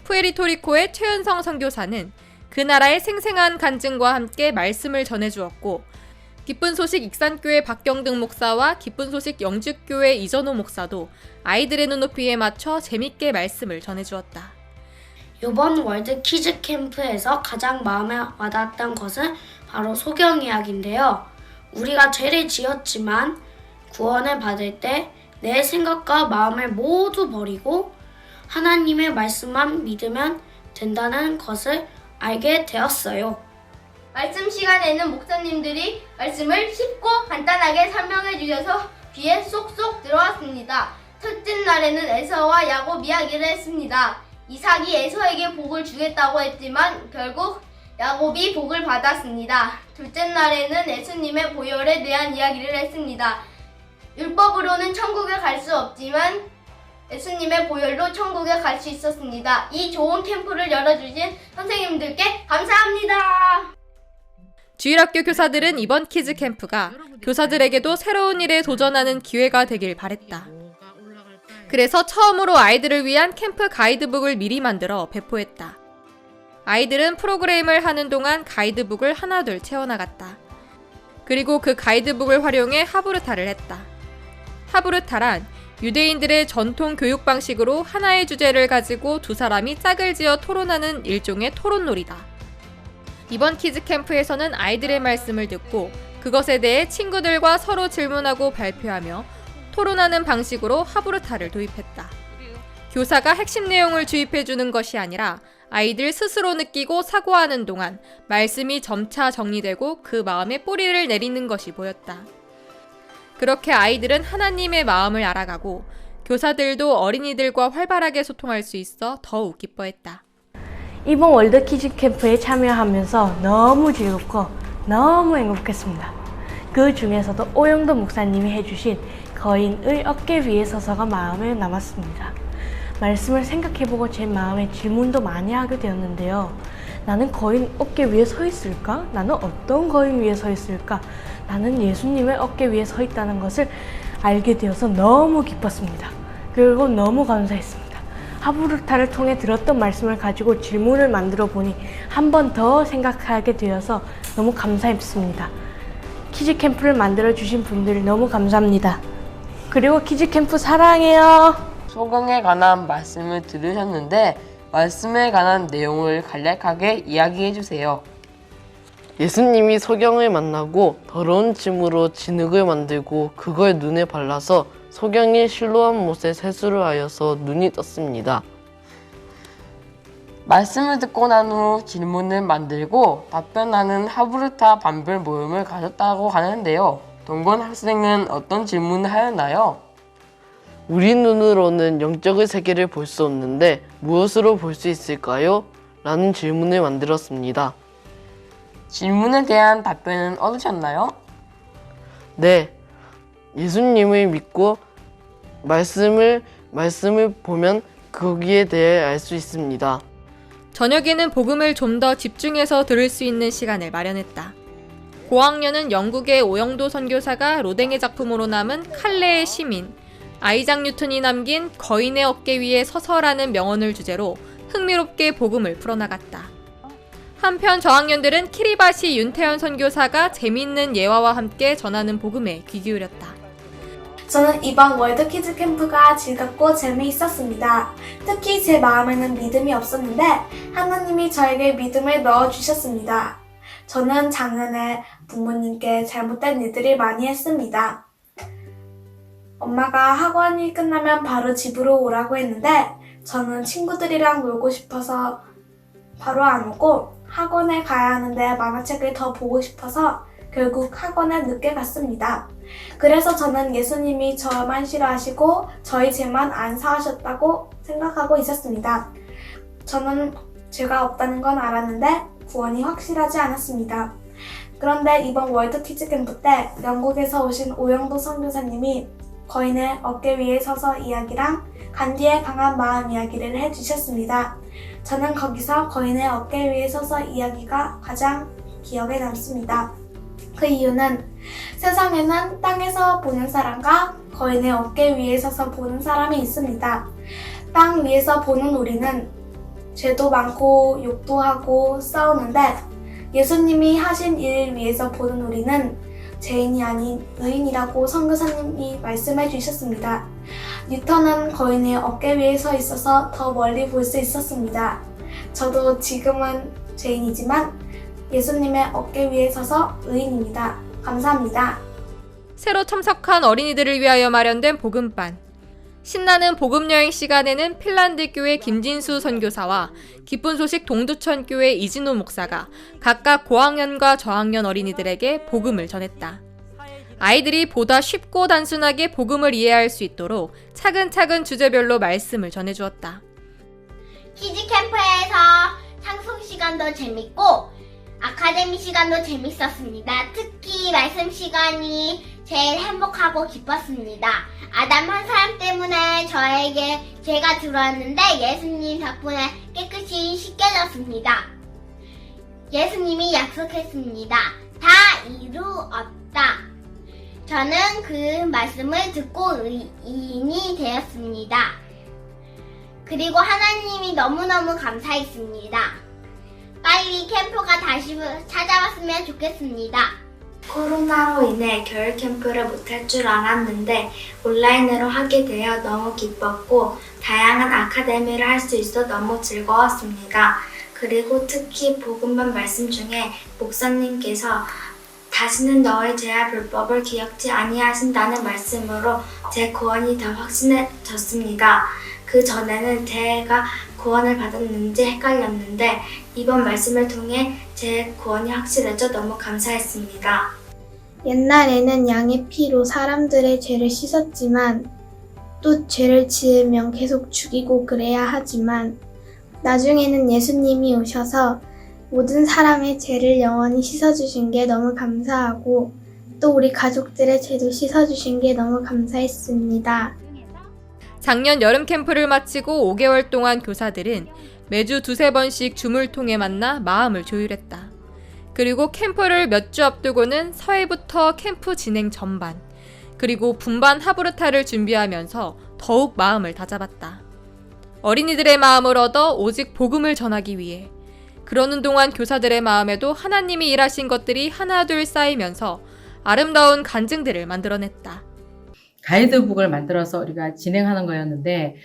푸에르토리코의 최은성 선교사는 그 나라의 생생한 간증과 함께 말씀을 전해주었고 기쁜 소식 익산교회 박경등 목사와 기쁜 소식 영주교회 이전호 목사도 아이들의 눈높이에 맞춰 재밌게 말씀을 전해주었다. 이번 월드 키즈 캠프에서 가장 마음에 와닿았던 것은 바로 소경 이야기인데요. 우리가 죄를 지었지만 구원을 받을 때 내 생각과 마음을 모두 버리고 하나님의 말씀만 믿으면 된다는 것을 알게 되었어요. 말씀 시간에는 목사님들이 말씀을 쉽고 간단하게 설명해 주셔서 귀에 쏙쏙 들어왔습니다. 첫째 날에는 에서와 야곱 이야기를 했습니다. 이삭이 에서에게 복을 주겠다고 했지만 결국 야곱이 복을 받았습니다. 둘째 날에는 예수님의 보혈에 대한 이야기를 했습니다. 율법으로는 천국에 갈 수 없지만 예수님의 보혈로 천국에 갈 수 있었습니다. 이 좋은 캠프를 열어주신 선생님들께 감사합니다. 주일학교 교사들은 이번 키즈 캠프가 교사들에게도 새로운 일에 도전하는 기회가 되길 바랬다. 그래서 처음으로 아이들을 위한 캠프 가이드북을 미리 만들어 배포했다. 아이들은 프로그램을 하는 동안 가이드북을 하나둘 채워나갔다. 그리고 그 가이드북을 활용해 하브르타를 했다. 하브르타란 유대인들의 전통 교육 방식으로 하나의 주제를 가지고 두 사람이 짝을 지어 토론하는 일종의 토론놀이다. 이번 키즈 캠프에서는 아이들의 말씀을 듣고 그것에 대해 친구들과 서로 질문하고 발표하며 토론하는 방식으로 하브르타를 도입했다. 교사가 핵심 내용을 주입해주는 것이 아니라 아이들 스스로 느끼고 사고하는 동안 말씀이 점차 정리되고 그 마음에 뿌리를 내리는 것이 보였다. 그렇게 아이들은 하나님의 마음을 알아가고 교사들도 어린이들과 활발하게 소통할 수 있어 더욱 기뻐했다. 이번 월드 키즈 캠프에 참여하면서 너무 즐겁고 너무 행복했습니다. 그 중에서도 오영도 목사님이 해주신 거인의 어깨 위에 서서가 마음에 남았습니다. 말씀을 생각해보고 제 마음에 질문도 많이 하게 되었는데요. 나는 거인 어깨 위에 서 있을까? 나는 어떤 거인 위에 서 있을까? 나는 예수님의 어깨 위에 서 있다는 것을 알게 되어서 너무 기뻤습니다. 그리고 너무 감사했습니다. 하브르타를 통해 들었던 말씀을 가지고 질문을 만들어 보니 한 번 더 생각하게 되어서 너무 감사했습니다. 키즈 캠프를 만들어 주신 분들 너무 감사합니다. 그리고 키즈 캠프 사랑해요. 소경에 관한 말씀을 들으셨는데 말씀에 관한 내용을 간략하게 이야기해 주세요. 예수님이 소경을 만나고 더러운 침으로 진흙을 만들고 그걸 눈에 발라서 소경이 실로암 못에 세수를 하여서 눈이 떴습니다. 말씀을 듣고 난 후 질문을 만들고 답변하는 하브르타 반별 모임을 가졌다고 하는데요. 동건 학생은 어떤 질문을 하였나요? 우리 눈으로는 영적의 세계를 볼 수 없는데 무엇으로 볼 수 있을까요? 라는 질문을 만들었습니다. 질문에 대한 답변은 얻으셨나요? 네. 예수님을 믿고 말씀을 보면 거기에 대해 알 수 있습니다. 저녁에는 복음을 좀 더 집중해서 들을 수 있는 시간을 마련했다. 고학년은 영국의 오영도 선교사가 로댕의 작품으로 남은 칼레의 시민, 아이작 뉴턴이 남긴 거인의 어깨 위에 서서라는 명언을 주제로 흥미롭게 복음을 풀어나갔다. 한편 저학년들은 키리바시 윤태현 선교사가 재미있는 예화와 함께 전하는 복음에 귀 기울였다. 저는 이번 월드 키즈 캠프가 즐겁고 재미있었습니다. 특히 제 마음에는 믿음이 없었는데 하나님이 저에게 믿음을 넣어주셨습니다. 저는 작년에 부모님께 잘못된 일들을 많이 했습니다. 엄마가 학원이 끝나면 바로 집으로 오라고 했는데 저는 친구들이랑 놀고 싶어서 바로 안 오고 학원에 가야 하는데 만화책을 더 보고 싶어서 결국 학원에 늦게 갔습니다. 그래서 저는 예수님이 저만 싫어하시고 저희 죄만 안 사하셨다고 생각하고 있었습니다. 저는 죄가 없다는 건 알았는데 구원이 확실하지 않았습니다. 그런데 이번 월드 키즈 캠프 때 영국에서 오신 오영도 선교사님이 거인의 어깨 위에 서서 이야기랑 간디의 강한 마음 이야기를 해주셨습니다. 저는 거기서 거인의 어깨 위에 서서 이야기가 가장 기억에 남습니다. 그 이유는 세상에는 땅에서 보는 사람과 거인의 어깨 위에 서서 보는 사람이 있습니다. 땅 위에서 보는 우리는 죄도 많고 욕도 하고 싸우는데 예수님이 하신 일 위에서 보는 우리는 죄인이 아닌 의인이라고 선교사님이 말씀해 주셨습니다. 뉴턴은 거인의 어깨 위에 서 있어서 더 멀리 볼 수 있었습니다. 저도 지금은 죄인이지만 예수님의 어깨 위에 서서 의인입니다. 감사합니다. 새로 참석한 어린이들을 위하여 마련된 복음반. 신나는 복음여행 시간에는 핀란드 교회 김진수 선교사와 기쁜 소식 동두천 교회 이진호 목사가 각각 고학년과 저학년 어린이들에게 복음을 전했다. 아이들이 보다 쉽고 단순하게 복음을 이해할 수 있도록 차근차근 주제별로 말씀을 전해주었다. 키즈 캠프에서 상송 시간도 재밌고 아카데미 시간도 재밌었습니다. 특히 말씀 시간이 제일 행복하고 기뻤습니다. 아담 한 사람 때문에 저에게 죄가 들어왔는데 예수님 덕분에 깨끗이 씻겨졌습니다. 예수님이 약속했습니다. 다 이루었다. 저는 그 말씀을 듣고 의인이 되었습니다. 그리고 하나님이 너무너무 감사했습니다. 빨리 캠프가 다시 찾아왔으면 좋겠습니다. 코로나로 인해 겨울 캠프를 못할 줄 알았는데 온라인으로 하게 되어 너무 기뻤고 다양한 아카데미를 할 수 있어 너무 즐거웠습니다. 그리고 특히 복음반 말씀 중에 목사님께서 다시는 너의 죄와 불법을 기억지 아니하신다는 말씀으로 제 구원이 더 확신해졌습니다. 그 전에는 제가 구원을 받았는지 헷갈렸는데 이번 말씀을 통해 제 구원이 확실해져 너무 감사했습니다. 옛날에는 양의 피로 사람들의 죄를 씻었지만 또 죄를 지으면 계속 죽이고 그래야 하지만 나중에는 예수님이 오셔서 모든 사람의 죄를 영원히 씻어주신 게 너무 감사하고 또 우리 가족들의 죄도 씻어주신 게 너무 감사했습니다. 작년 여름 캠프를 마치고 5개월 동안 교사들은 매주 2-3번씩 줌을 통해 만나 마음을 조율했다. 그리고 캠프를 몇 주 앞두고는 서해부터 캠프 진행 전반, 그리고 분반 하브르타를 준비하면서 더욱 마음을 다잡았다. 어린이들의 마음을 얻어 오직 복음을 전하기 위해. 그러는 동안 교사들의 마음에도 하나님이 일하신 것들이 하나둘 쌓이면서 아름다운 간증들을 만들어냈다. 가이드북을 만들어서 우리가 진행하는 거였는데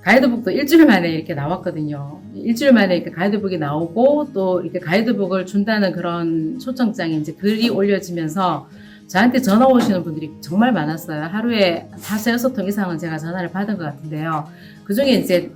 가이드북도 일주일 만에 이렇게 나왔거든요. 일주일 만에 이렇게 가이드북이 나오고 또 이렇게 가이드북을 준다는 그런 초청장에 이제 글이 올려지면서 저한테 전화 오시는 분들이 정말 많았어요. 하루에 5-6통 이상은 제가 전화를 받은 것 같은데요. 그 중에 이제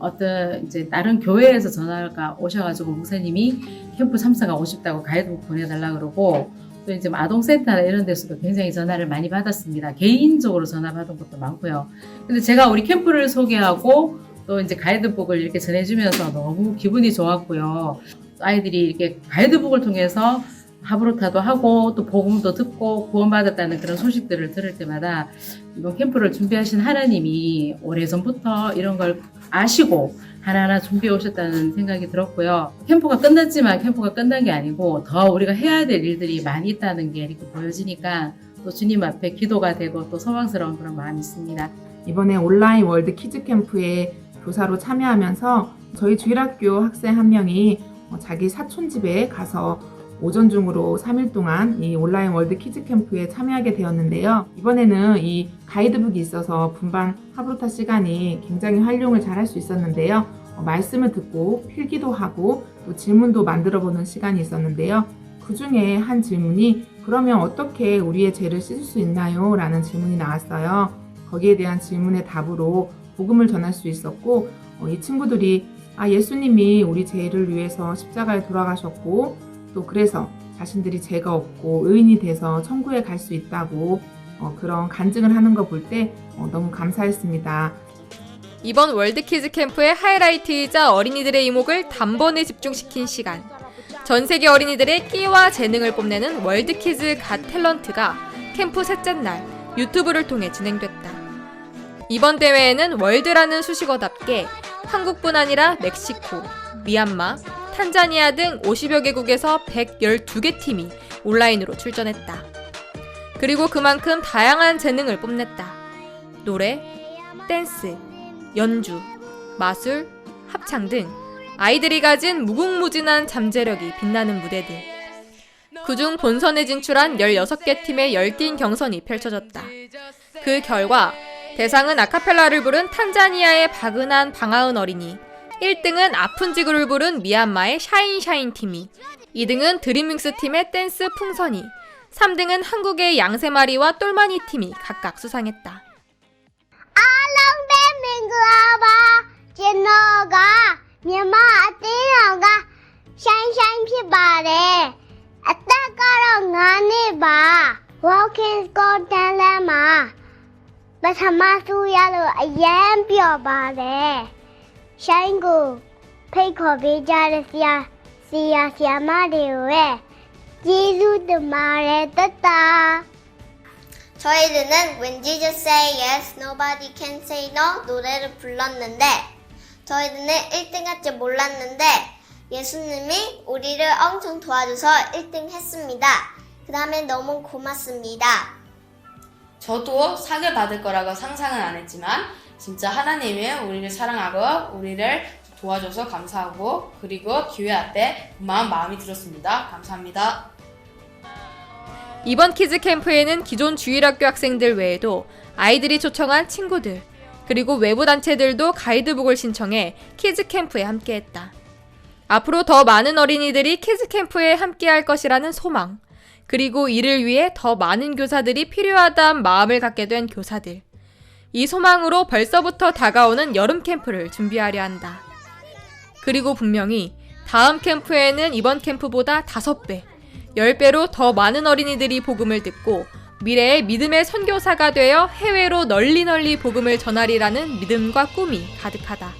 다른 교회에서 전화가 오셔가지고 목사님이 캠프 참석하고 싶다고 가이드북 보내달라 그러고 또 이제 아동센터나 이런 데서도 굉장히 전화를 많이 받았습니다. 개인적으로 전화 받은 것도 많고요. 근데 제가 우리 캠프를 소개하고 또 이제 가이드북을 이렇게 전해주면서 너무 기분이 좋았고요. 아이들이 이렇게 가이드북을 통해서 하브르타도 하고 또 복음도 듣고 구원받았다는 그런 소식들을 들을 때마다 이번 캠프를 준비하신 하나님이 오래전부터 이런 걸 아시고 하나하나 준비해 오셨다는 생각이 들었고요. 캠프가 끝났지만 캠프가 끝난 게 아니고 더 우리가 해야 될 일들이 많이 있다는 게 이렇게 보여지니까 또 주님 앞에 기도가 되고 또 소망스러운 그런 마음이 있습니다. 이번에 온라인 월드 키즈 캠프에 교사로 참여하면서 저희 주일학교 학생 한 명이 자기 사촌 집에 가서 오전 중으로 3일 동안 이 온라인 월드 키즈 캠프에 참여하게 되었는데요. 이번에는 이 가이드북이 있어서 분반 하브르타 시간이 굉장히 활용을 잘 할 수 있었는데요. 말씀을 듣고 필기도 하고 또 질문도 만들어보는 시간이 있었는데요. 그 중에 한 질문이 그러면 어떻게 우리의 죄를 씻을 수 있나요? 라는 질문이 나왔어요. 거기에 대한 질문의 답으로 복음을 전할 수 있었고 이 친구들이 예수님이 우리 죄를 위해서 십자가에 돌아가셨고 또 그래서 자신들이 죄가 없고 의인이 돼서 천국에 갈 수 있다고 그런 간증을 하는 거 볼 때 너무 감사했습니다. 이번 월드키즈 캠프의 하이라이트이자 어린이들의 이목을 단번에 집중시킨 시간. 전 세계 어린이들의 끼와 재능을 뽐내는 월드키즈 갓 탤런트가 캠프 셋째 날 유튜브를 통해 진행됐다. 이번 대회에는 월드라는 수식어답게 한국뿐 아니라 멕시코, 미얀마, 탄자니아 등 50여 개국에서 112개 팀이 온라인으로 출전했다. 그리고 그만큼 다양한 재능을 뽐냈다. 노래, 댄스, 연주, 마술, 합창 등 아이들이 가진 무궁무진한 잠재력이 빛나는 무대들. 그중 본선에 진출한 16개 팀의 열띤 경선이 펼쳐졌다. 그 결과 대상은 아카펠라를 부른 탄자니아의 박은한 방아은 어린이, 1등은 아픈 지구를 부른 미얀마의 샤인샤인 팀이, 2등은 드림윙스 팀의 댄스 풍선이, 3등은 한국의 양세마리와 똘마니 팀이 각각 수상했다. 샤인구 페이커 베자르시아 시아시아마리오에 지루도 말해줬다. 저희들은 When Jesus Say Yes, Nobody Can Say No 노래를 불렀는데 저희들은 1등 할 줄 몰랐는데 예수님이 우리를 엄청 도와줘서 1등 했습니다. 그 다음에 너무 고맙습니다. 저도 상을 받을 거라고 상상은 안 했지만 진짜 하나님이 우리를 사랑하고 우리를 도와줘서 감사하고 그리고 기회 앞에 고마운 마음이 들었습니다. 감사합니다. 이번 키즈 캠프에는 기존 주일학교 학생들 외에도 아이들이 초청한 친구들 그리고 외부 단체들도 가이드북을 신청해 키즈 캠프에 함께했다. 앞으로 더 많은 어린이들이 키즈 캠프에 함께할 것이라는 소망 그리고 이를 위해 더 많은 교사들이 필요하다는 마음을 갖게 된 교사들. 이 소망으로 벌써부터 다가오는 여름 캠프를 준비하려 한다. 그리고 분명히 다음 캠프에는 이번 캠프보다 5배, 10배로 더 많은 어린이들이 복음을 듣고 미래의 믿음의 선교사가 되어 해외로 널리 복음을 전하리라는 믿음과 꿈이 가득하다.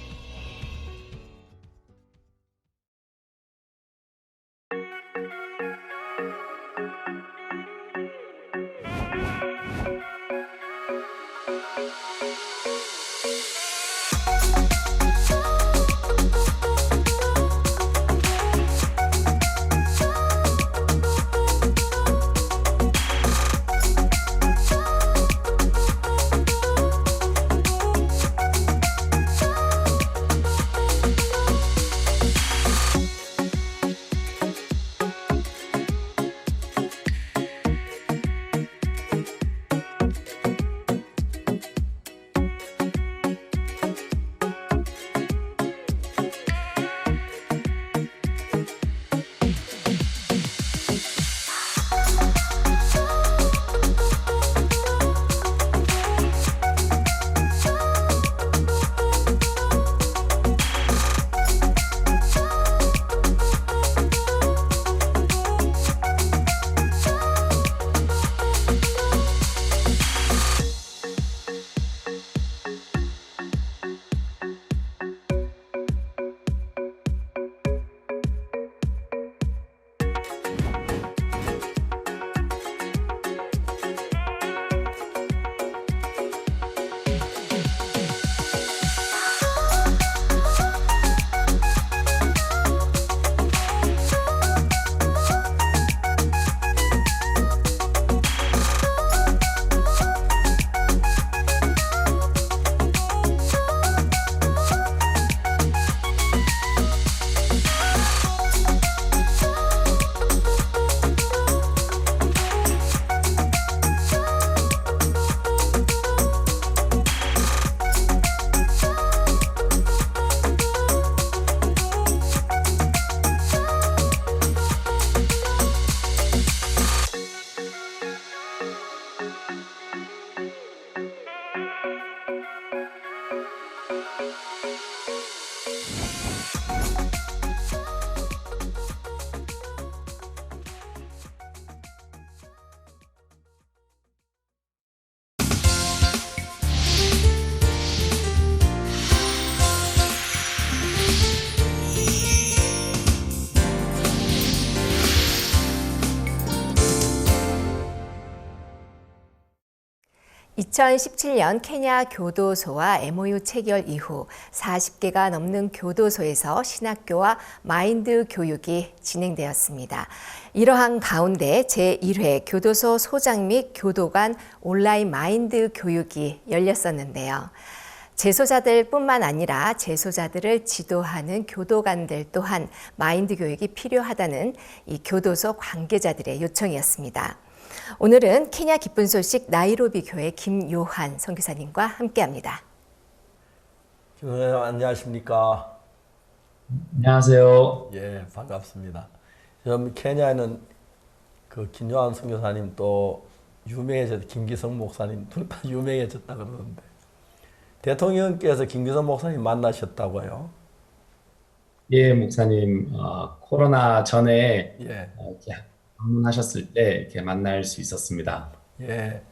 (2017년) 케냐 교도소와 MOU 체결 이후 40개가 넘는 교도소에서 신학교와 마인드 교육이 진행되었습니다. 이러한 가운데 제1회 교도소 소장 및 교도관 온라인 마인드 교육이 열렸었는데요. 재소자들뿐만 아니라 재소자들을 지도하는 교도관들 또한 마인드 교육이 필요하다는 이 교도소 관계자들의 요청이었습니다. 오늘은 케냐 기쁜 소식 나이로비 교회 김요한 선교사님과 함께합니다. 김요한 안녕하십니까? 안녕하세요. 예, 반갑습니다. 지금 케냐에는 그 김요한 선교사님 또 유명해졌, 김기성 목사님 둘 다 유명해졌다 그러는데 대통령께서 김기성 목사님 만나셨다고요? 예, 목사님 코로나 전에 예. 방문하셨을 때 이렇게 만날 수 있었습니다. 예,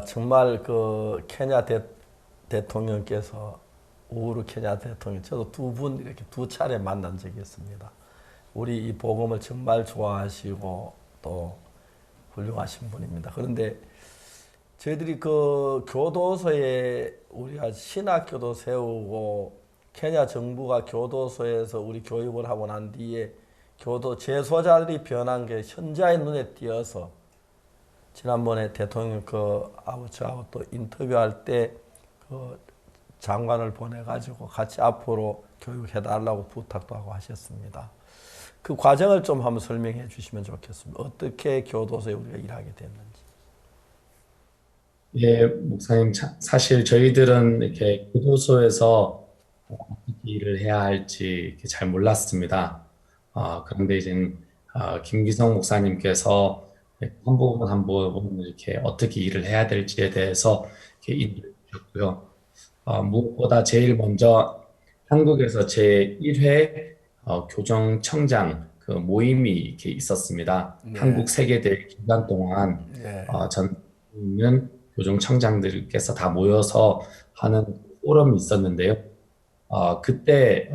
정말 그 케냐 대통령께서 우후루 케냐 대통령 저도 두 분 이렇게 두 차례 만난 적이 있습니다. 우리 이 복음을 정말 좋아하시고 또 훌륭하신 분입니다. 그런데 저희들이 그 교도소에 우리가 신학교도 세우고 케냐 정부가 교도소에서 우리 교육을 하고 난 뒤에 교도 재소자들이 변한 게 현자의 눈에 띄어서 지난번에 대통령 그 아버지하고 또 인터뷰할 때 그 장관을 보내가지고 같이 앞으로 교육해달라고 부탁도 하고 하셨습니다. 그 과정을 좀 한번 설명해 주시면 좋겠습니다. 어떻게 교도소에 우리가 일하게 됐는지. 예, 목사님, 사실 저희들은 이렇게 교도소에서 어떻게 일을 해야 할지 이렇게 잘 몰랐습니다. 그런데 이제 김기성 목사님께서 한 부분 한 부분 이렇게 어떻게 일을 해야 될지에 대해서 이렇게 인도해 주셨고요. 무엇보다 제일 먼저 한국에서 제1회 교정청장 그 모임이 이렇게 있었습니다. 네. 한국 세계대회 기간 동안 네. 전 교정청장들께서 다 모여서 하는 포럼이 있었는데요. 그때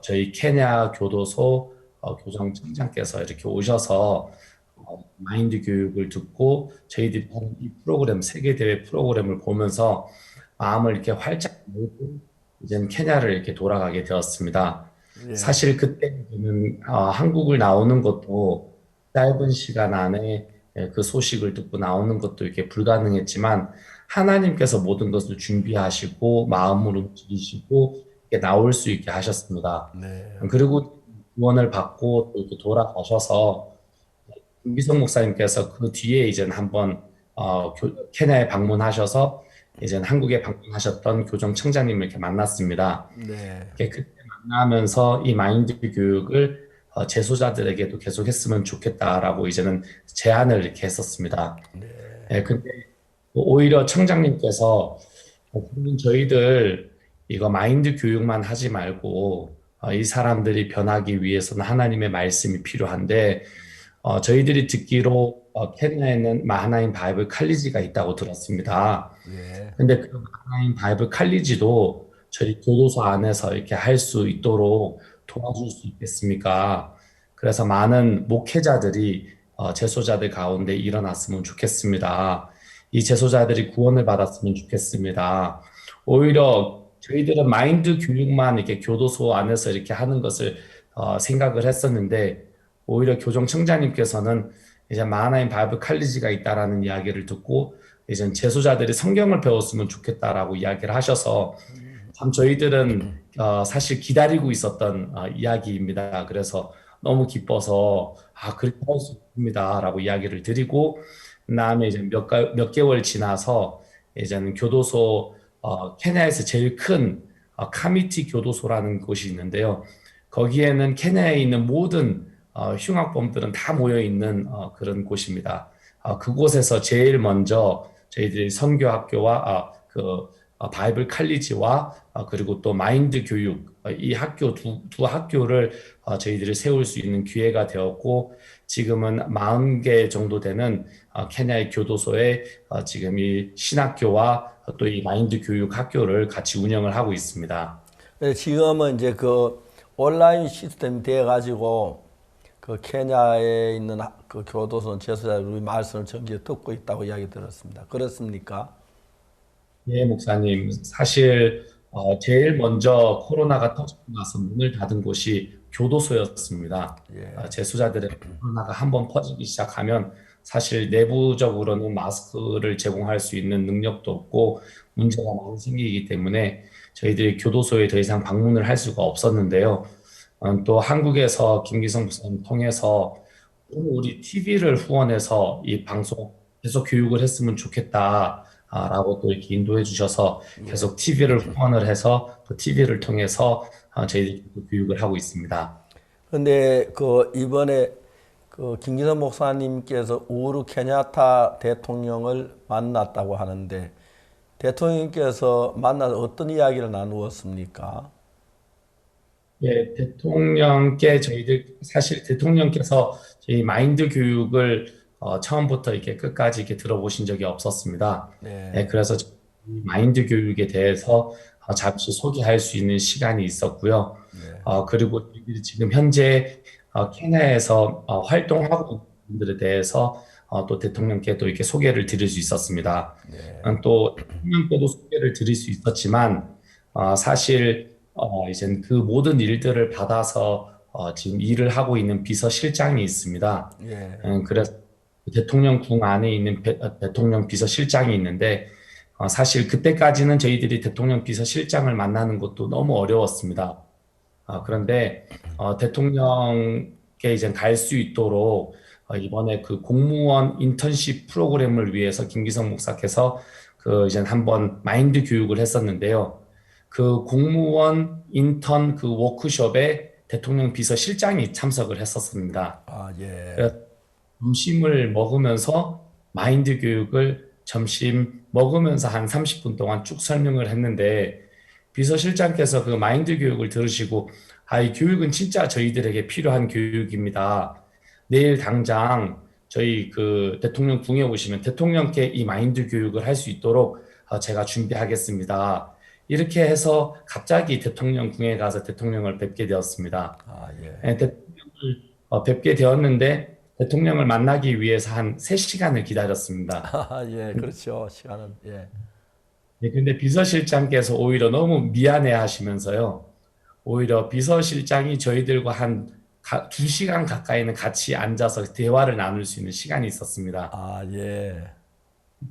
저희 케냐 교도소 교정청장께서 이렇게 오셔서 마인드 교육을 듣고 저희들이 하는 이 프로그램, 세계대회 프로그램을 보면서 마음을 이렇게 활짝 열고 이제는 케냐를 이렇게 돌아가게 되었습니다. 예. 사실 그때는 한국을 나오는 것도 짧은 시간 안에 그 소식을 듣고 나오는 것도 이렇게 불가능했지만 하나님께서 모든 것을 준비하시고 마음을 움직이시고 이렇게 나올 수 있게 하셨습니다. 네. 그리고 구원을 받고 또 이렇게 돌아가셔서 김기성 목사님께서 그 뒤에 이제 한번 케냐에 방문하셔서 이제 한국에 방문하셨던 교정청장님을 이렇게 만났습니다. 네. 그때 만나면서 이 마인드 교육을 재소자들에게도 계속 했으면 좋겠다라고 이제는 제안을 이렇게 했었습니다. 네, 근데 오히려 청장님께서 그러면 저희들 이거 마인드 교육만 하지 말고 이 사람들이 변하기 위해서는 하나님의 말씀이 필요한데 저희들이 듣기로 케냐에는 마하나임 바이블 칼리지가 있다고 들었습니다. 예. 근데 그 마하나임 바이블 칼리지도 저희 교도소 안에서 이렇게 할 수 있도록 도와줄 수 있겠습니까? 그래서 많은 목회자들이 재소자들 가운데 일어났으면 좋겠습니다. 이 재소자들이 구원을 받았으면 좋겠습니다. 오히려 저희들은 마인드 교육만 이렇게 교도소 안에서 이렇게 하는 것을 생각을 했었는데 오히려 교정청장님께서는 이제 마하나임 바이블 칼리지가 있다라는 이야기를 듣고 이제 재소자들이 성경을 배웠으면 좋겠다라고 이야기를 하셔서 참 저희들은 사실 기다리고 있었던 이야기입니다. 그래서 너무 기뻐서 그렇게 할 수 있습니다라고 이야기를 드리고 그다음에 이제 몇 개월 지나서 이제는 교도소 케냐에서 제일 큰 카미티 교도소라는 곳이 있는데요. 거기에는 케냐에 있는 모든 흉악범들은 다 모여 있는 그런 곳입니다. 그곳에서 제일 먼저 저희들이 선교학교와 바이블 칼리지와 그리고 또 마인드 교육 이 학교 두 학교를 저희들이 세울 수 있는 기회가 되었고 지금은 40개 정도 되는 케냐의 교도소에 지금 이 신학교와 또 이 마인드 교육 학교를 같이 운영을 하고 있습니다. 네, 지금은 이제 그 온라인 시스템이 되어 가지고 그 케냐에 있는 그 교도소 재소자들이 우리 말씀을 정기에 듣고 있다고 이야기 들었습니다. 그렇습니까? 예, 목사님. 사실 제일 먼저 코로나가 터지고 나서 문을 닫은 곳이 교도소였습니다. 예. 재소자들의 코로나가 한번 퍼지기 시작하면 사실 내부적으로는 마스크를 제공할 수 있는 능력도 없고 문제가 많이 생기기 때문에 저희들이 교도소에 더 이상 방문을 할 수가 없었는데요. 또 한국에서 김기성 목사님 통해서 우리 TV를 후원해서 이 방송 계속 교육을 했으면 좋겠다라고 또 이렇게 인도해 주셔서 계속 TV를 후원을 해서 또 TV를 통해서 저희들이 교육을 하고 있습니다. 그런데 그 이번에 그 김기성 목사님께서 우루 케냐타 대통령을 만났다고 하는데 대통령께서 만나서 어떤 이야기를 나누었습니까? 예, 대통령께 저희들 사실 대통령께서 저희 마인드 교육을 처음부터 이렇게 끝까지 이렇게 들어보신 적이 없었습니다. 네. 네, 그래서 마인드 교육에 대해서 잠시 소개할 수 있는 시간이 있었고요. 그리고 지금 현재 케냐에서 활동하고 있는 분들에 대해서 또 대통령께 또 이렇게 소개를 드릴 수 있었습니다. 또 대통령께도 소개를 드릴 수 있었지만 사실 이제 그 모든 일들을 받아서 지금 일을 하고 있는 비서실장이 있습니다. 그래서 대통령 궁 안에 있는 대통령 비서실장이 있는데 사실 그때까지는 저희들이 대통령 비서실장을 만나는 것도 너무 어려웠습니다. 그런데 대통령께 이제 갈 수 있도록 이번에 그 공무원 인턴십 프로그램을 위해서 김기성 목사께서 그 이제 한번 마인드 교육을 했었는데요. 그 공무원 인턴 그 워크숍에 대통령 비서실장이 참석을 했었습니다. 그래서 점심을 먹으면서 마인드 교육을 점심 먹으면서 한 30분 동안 쭉 설명을 했는데 비서실장께서 그 마인드 교육을 들으시고 이 교육은 진짜 저희들에게 필요한 교육입니다. 내일 당장 저희 그 대통령 궁에 오시면 대통령께 이 마인드 교육을 할 수 있도록 제가 준비하겠습니다. 이렇게 해서 갑자기 대통령 궁에 가서 대통령을 뵙게 되었습니다. 대통령을 뵙게 되었는데 대통령을 만나기 위해서 한 3시간을 기다렸습니다. 그렇죠. 시간은. 근데 비서실장께서 오히려 너무 미안해 하시면서요. 오히려 비서실장이 저희들과 한 2시간 가까이는 같이 앉아서 대화를 나눌 수 있는 시간이 있었습니다.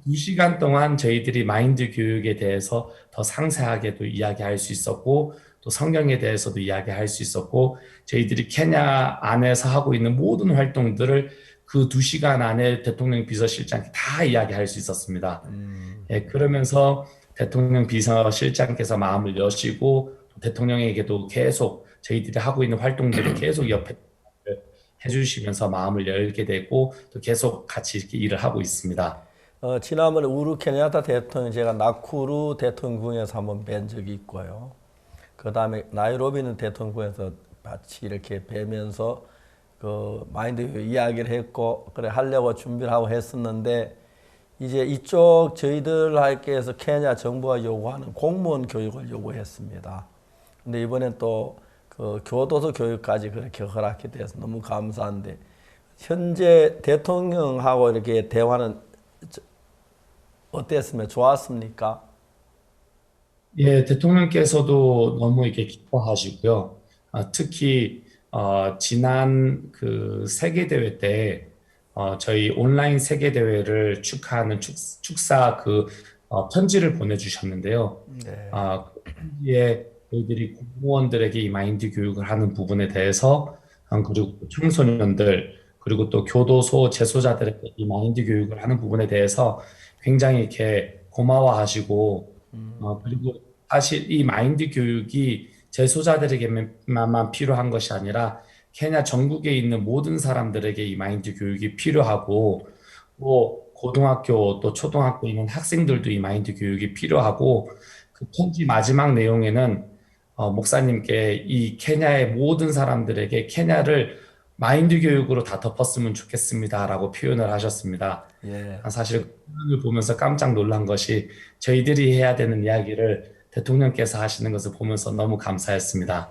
2시간 동안 저희들이 마인드 교육에 대해서 더 상세하게도 이야기할 수 있었고 또 성경에 대해서도 이야기할 수 있었고 저희들이 케냐 안에서 하고 있는 모든 활동들을 그 2시간 안에 대통령 비서실장께 다 이야기할 수 있었습니다. 그러면서 대통령 비서실장께서 마음을 여시고 대통령에게도 계속 저희들이 하고 있는 활동들을 계속 옆에 해주시면서 마음을 열게 되고 또 계속 같이 이렇게 일을 하고 있습니다. 지난번에 우루 케냐타 대통령 제가 나쿠루 대통령궁에서 한번 뵌 적이 있고요. 그 다음에 나이로비는 대통령궁에서 같이 이렇게 뵈면서 그 마인드 이야기를 했고 그래 하려고 준비를 하고 했었는데 이제 이쪽 저희들에게서 케냐 정부가 요구하는 공무원 교육을 요구했습니다. 근데 이번엔 또 그 교도소 교육까지 그렇게 허락이 돼서 너무 감사한데 현재 대통령하고 이렇게 대화는 어땠습니까? 좋았습니까? 대통령께서도 너무 이렇게 기뻐하시고요. 특히 지난 그 세계대회 때 저희 온라인 세계대회를 축하하는 축사 그 편지를 보내주셨는데요. 편지에 저희들이 공무원들에게 이 마인드 교육을 하는 부분에 대해서 그리고 청소년들 그리고 또 교도소 재소자들에게 이 마인드 교육을 하는 부분에 대해서 굉장히 이렇게 고마워하시고 그리고 사실 이 마인드 교육이 재소자들에게만 필요한 것이 아니라 케냐 전국에 있는 모든 사람들에게 이 마인드 교육이 필요하고 또 고등학교 또 초등학교에 있는 학생들도 이 마인드 교육이 필요하고 그 편지 마지막 내용에는 목사님께 이 케냐의 모든 사람들에게 케냐를 마인드 교육으로 다 덮었으면 좋겠습니다라고 표현을 하셨습니다. 사실 그 보면서 깜짝 놀란 것이 저희들이 해야 되는 이야기를 대통령께서 하시는 것을 보면서 너무 감사했습니다.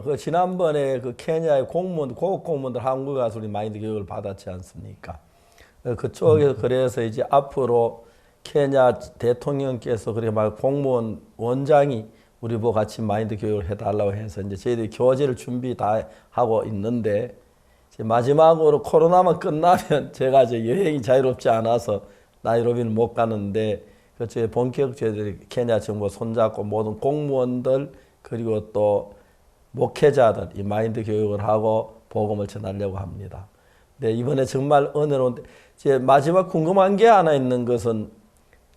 그 지난번에 그 케냐의 공무원, 고급 공무원들 한국에 가서 우리 마인드 교육을 받았지 않습니까? 그쪽에서 그래서 이제 앞으로 케냐 대통령께서 그렇게 막 공무원 원장이 우리 보고 같이 마인드 교육을 해달라고 해서 이제 저희들이 교재를 준비 다 하고 있는데 이제 마지막으로 코로나만 끝나면 제가 이제 여행이 자유롭지 않아서 나이로비는 못 가는데 그쪽에 본격 저희들이 케냐 정부 손잡고 모든 공무원들 그리고 또 목회자들 이 마인드 교육을 하고 복음을 전하려고 합니다. 네, 이번에 정말 은혜로운데 이제 마지막 궁금한 게 하나 있는 것은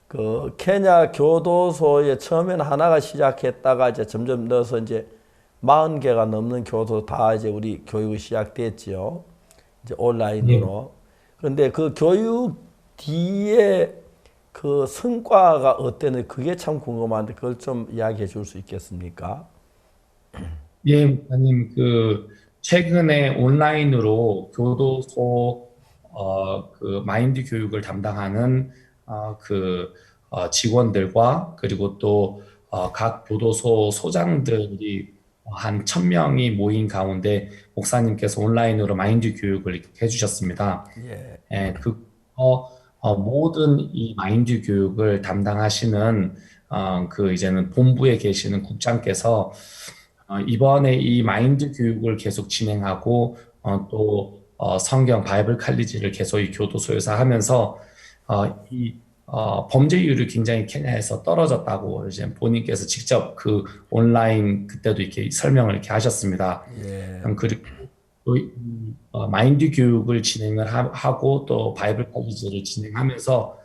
그 케냐 교도소에 처음에는 하나가 시작했다가 이제 점점 넣어서 이제 40개가 넘는 교도소 다 이제 우리 교육이 시작됐지요. 이제 온라인으로. 그런데 그 교육 뒤에 그 성과가 어땠는지 그게 참 궁금한데 그걸 좀 이야기해 줄 수 있겠습니까? 목사님 최근에 온라인으로 교도소 그 마인드 교육을 담당하는 직원들과 그리고 또 각 교도소 소장들이 한 1,000명이 모인 가운데 목사님께서 온라인으로 마인드 교육을 이렇게 해주셨습니다. 예. 모든 이 마인드 교육을 담당하시는 그 이제는 본부에 계시는 국장께서 이번에 이 마인드 교육을 계속 진행하고 또 성경 바이블 칼리지를 계속 이 교도소에서 하면서 범죄율이 굉장히 케냐에서 떨어졌다고 이제 본인께서 직접 그 온라인 그때도 이렇게 설명을 이렇게 하셨습니다. 그리고 또 마인드 교육을 진행을 하고 또 바이블 칼리지를 진행하면서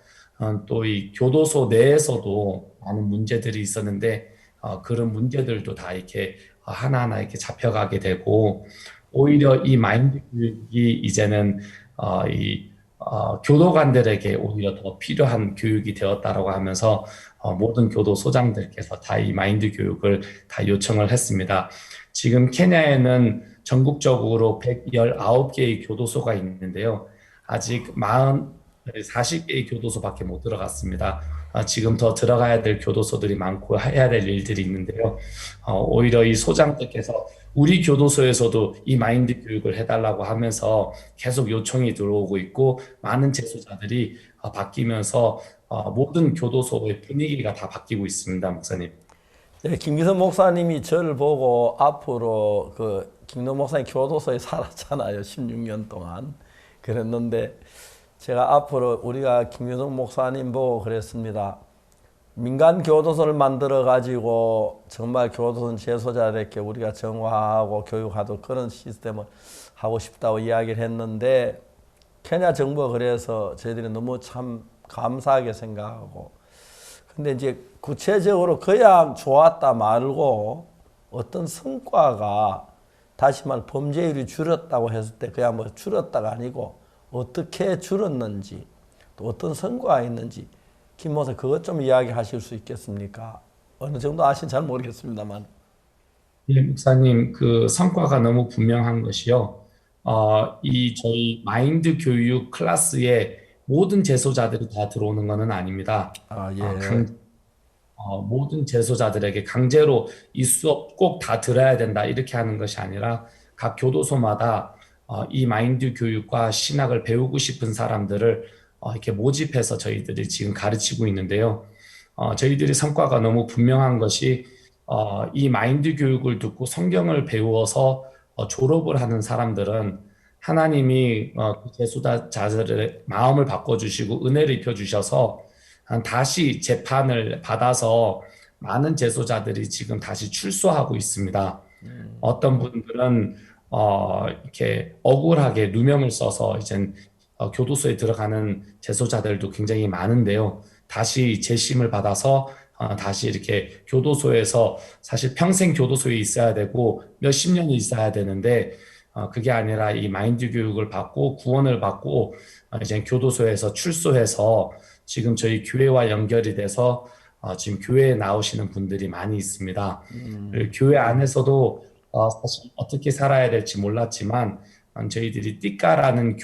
또 이 교도소 내에서도 많은 문제들이 있었는데 그런 문제들도 다 이렇게 하나하나 이렇게 잡혀가게 되고 오히려 이 마인드 교육이 이제는 교도관들에게 오히려 더 필요한 교육이 되었다라고 하면서 모든 교도소장들께서 다 이 마인드 교육을 다 요청을 했습니다. 지금 케냐에는 전국적으로 119개의 교도소가 있는데요. 아직 40개의 교도소밖에 못 들어갔습니다. 지금 더 들어가야 될 교도소들이 많고 해야 될 일들이 있는데요. 오히려 이 소장들께서 우리 교도소에서도 이 마인드 교육을 해달라고 하면서 계속 요청이 들어오고 있고 많은 재소자들이 바뀌면서 모든 교도소의 분위기가 다 바뀌고 있습니다, 목사님. 네, 김기선 목사님이 저를 보고 앞으로 김기선 목사님 교도소에 살았잖아요, 16년 동안. 그랬는데 제가 앞으로 우리가 김기선 목사님 보고 그랬습니다. 민간 교도소를 만들어 가지고 정말 교도소 재소자들에게 우리가 정화하고 교육하도록 그런 시스템을 하고 싶다고 이야기를 했는데 케냐 정부가 그래서 저희들이 너무 참 감사하게 생각하고 근데 이제 구체적으로 그냥 좋았다 말고 어떤 성과가 다시 말 범죄율이 줄었다고 했을 때 그냥 뭐 줄었다가 아니고 어떻게 줄었는지 또 어떤 성과가 있는지 김 목사 그것 좀 이야기하실 수 있겠습니까? 어느 정도 아신지 잘 모르겠습니다만. 예, 목사님 그 성과가 너무 분명한 것이요. 저희 마인드 교육 클래스에 모든 재소자들이 다 들어오는 것은 아닙니다. 모든 재소자들에게 강제로 이 수업 꼭 다 들어야 된다 이렇게 하는 것이 아니라 각 교도소마다 이 마인드 교육과 신학을 배우고 싶은 사람들을 이렇게 모집해서 저희들이 지금 가르치고 있는데요. 저희들이 성과가 너무 분명한 것이 이 마인드 교육을 듣고 성경을 배워서 졸업을 하는 사람들은 하나님이 재소자들의 마음을 바꿔주시고 은혜를 입혀주셔서 다시 재판을 받아서 많은 재소자들이 지금 다시 출소하고 있습니다. 어떤 분들은 이렇게 억울하게 누명을 써서 이제 교도소에 들어가는 재소자들도 굉장히 많은데요. 다시 재심을 받아서 다시 이렇게 교도소에서 사실 평생 교도소에 있어야 되고 몇십 년이 있어야 되는데 그게 아니라 이 마인드 교육을 받고 구원을 받고 이제 교도소에서 출소해서 지금 저희 교회와 연결이 돼서 지금 교회에 나오시는 분들이 많이 있습니다. 교회 안에서도 사실 어떻게 살아야 될지 몰랐지만 저희들이 띠까라는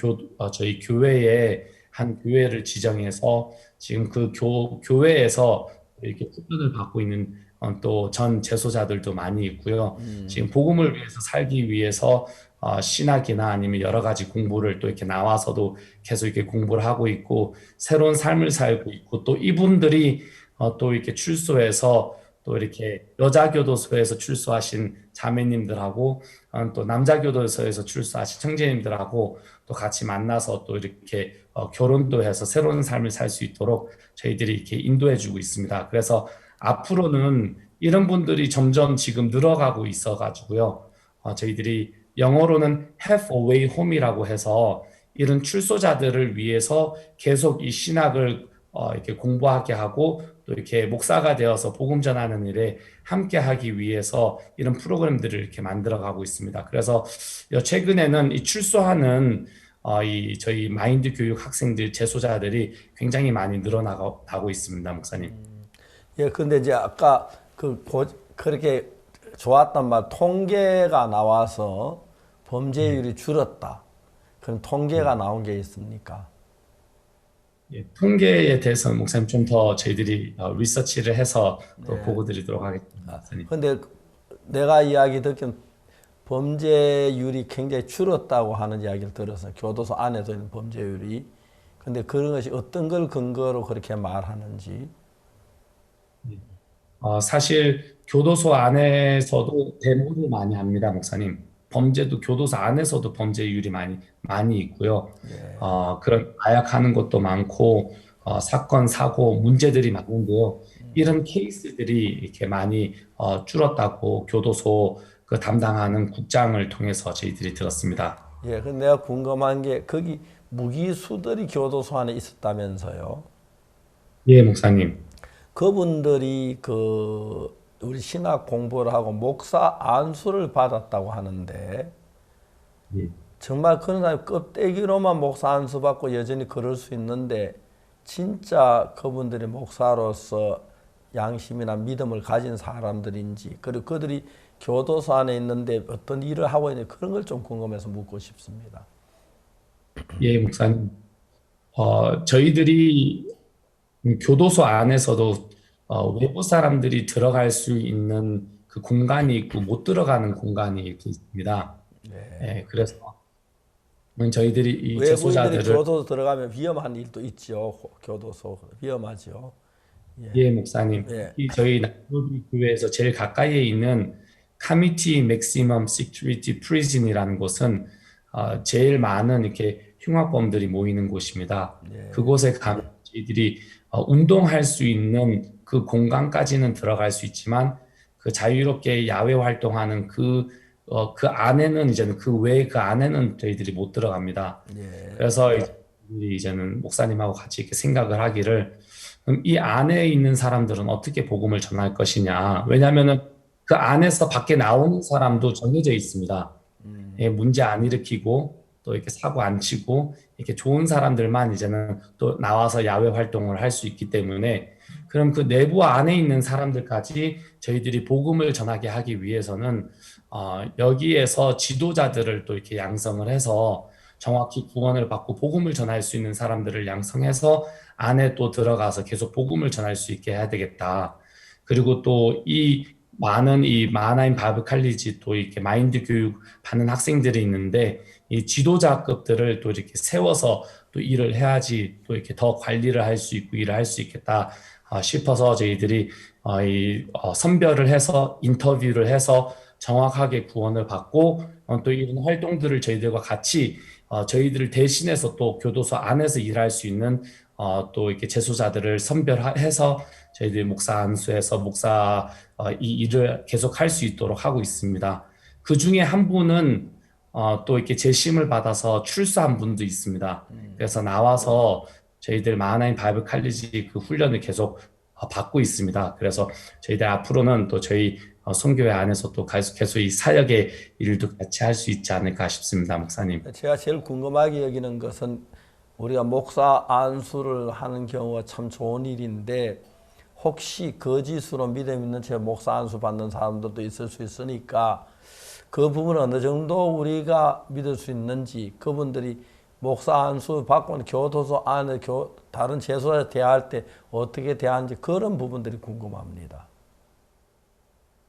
저희 교회에 한 교회를 지정해서 지금 그 교회에서 이렇게 훈련을 받고 있는 또 전 재소자들도 많이 있고요. 지금 복음을 위해서 살기 위해서 신학이나 아니면 여러 가지 공부를 또 이렇게 나와서도 계속 이렇게 공부를 하고 있고 새로운 삶을 살고 있고 또 이분들이 또 이렇게 출소해서 또 이렇게 여자교도소에서 출소하신 자매님들하고 또 남자교도소에서 출소하신 형제님들하고 또 같이 만나서 또 이렇게 결혼도 해서 새로운 삶을 살 수 있도록 저희들이 이렇게 인도해주고 있습니다. 그래서 앞으로는 이런 분들이 점점 지금 늘어가고 있어가지고요. 저희들이 영어로는 halfway home이라고 해서 이런 출소자들을 위해서 계속 이 신학을 이렇게 공부하게 하고 또 이렇게 목사가 되어서 복음 전하는 일에 함께 하기 위해서 이런 프로그램들을 이렇게 만들어가고 있습니다. 그래서 최근에는 이 출소하는 이 저희 마인드 교육 학생들 재소자들이 굉장히 많이 늘어나고 있습니다, 목사님. 예, 근데 이제 아까 그렇게 좋았단 말 통계가 나와서 범죄율이 줄었다. 그런 통계가 나온 게 있습니까? 예, 통계에 대해서는 목사님 좀 더 저희들이 리서치를 해서 또 보고 드리도록 하겠습니다. 근데 내가 이야기 듣기는 범죄율이 굉장히 줄었다고 하는 이야기를 들어서 교도소 안에서 있는 범죄율이. 근데 그런 것이 어떤 걸 근거로 그렇게 말하는지. 사실 교도소 안에서도 데모를 많이 합니다, 목사님. 범죄도 교도소 안에서도 범죄율이 많이 있고요. 그런 마약하는 것도 많고 사건, 사고, 문제들이 많은데요. 이런 케이스들이 이렇게 많이 줄었다고 교도소 그 담당하는 국장을 통해서 저희들이 들었습니다. 예, 근데 내가 궁금한 게 거기 무기수들이 교도소 안에 있었다면서요? 예, 목사님. 그분들이 우리 신학 공부를 하고 목사 안수를 받았다고 하는데 예. 정말 그런 사람이 껍데기로만 목사 안수 받고 여전히 그럴 수 있는데 진짜 그분들이 목사로서 양심이나 믿음을 가진 사람들인지 그리고 그들이 교도소 안에 있는데 어떤 일을 하고 있는지 그런 걸 좀 궁금해서 묻고 싶습니다. 예, 목사님. 저희들이 교도소 안에서도 외부 사람들이 들어갈 수 있는 그 공간이 있고 못 들어가는 공간이 이렇게 있습니다. 네, 그래서 저희들이 이 외부인들이 재소자들을 교도소 들어가면 위험한 일도 있죠. 교도소 위험하죠. 예, 목사님. 예. 이 저희 나이로비 교회에서 제일 가까이에 있는 카미티 맥시멈 시큐리티 프리즌이라는 곳은 제일 많은 이렇게 흉악범들이 모이는 곳입니다. 그곳에 가면 저희들이 운동할 수 있는 그 공간까지는 들어갈 수 있지만 그 자유롭게 야외 활동하는 그 안에는 이제는 그 외에 그 안에는 저희들이 못 들어갑니다. 그래서 이제는 목사님하고 같이 이렇게 생각을 하기를 그럼 이 안에 있는 사람들은 어떻게 복음을 전할 것이냐. 왜냐하면은 그 안에서 밖에 나오는 사람도 정해져 있습니다. 예, 문제 안 일으키고 또 이렇게 사고 안 치고 이렇게 좋은 사람들만 이제는 또 나와서 야외 활동을 할 수 있기 때문에 그럼 그 내부 안에 있는 사람들까지 저희들이 복음을 전하게 하기 위해서는 여기에서 지도자들을 또 이렇게 양성을 해서 정확히 구원을 받고 복음을 전할 수 있는 사람들을 양성해서 안에 또 들어가서 계속 복음을 전할 수 있게 해야 되겠다. 그리고 또 이 많은 이 마하나임 바이블 칼리지 또 이렇게 마인드 교육 받는 학생들이 있는데 이 지도자급들을 또 이렇게 세워서 또 일을 해야지 또 이렇게 더 관리를 할 수 있고 일을 할 수 있겠다 싶어서 저희들이 선별을 해서 인터뷰를 해서 정확하게 구원을 받고 또 이런 활동들을 저희들과 같이 저희들을 대신해서 또 교도소 안에서 일할 수 있는 또 이렇게 재소자들을 선별해서 저희들이 목사 안수해서 목사 이 일을 계속 할 수 있도록 하고 있습니다. 그 중에 한 분은 또 이렇게 재심을 받아서 출소한 분도 있습니다. 그래서 나와서 저희들 마하나임 바이블 칼리지 그 훈련을 계속 받고 있습니다. 그래서 저희들 앞으로는 또 저희 선교회 안에서 또 계속 이 사역의 일도 같이 할 수 있지 않을까 싶습니다, 목사님. 제가 제일 궁금하게 여기는 것은 우리가 목사 안수를 하는 경우가 참 좋은 일인데 혹시 거짓으로 믿음 있는 채 목사 안수 받는 사람들도 있을 수 있으니까 그 부분은 어느 정도 우리가 믿을 수 있는지 그분들이 목사 안수 받고는 교도소 안에 다른 재소자 대할 때 어떻게 대하는지 그런 부분들이 궁금합니다.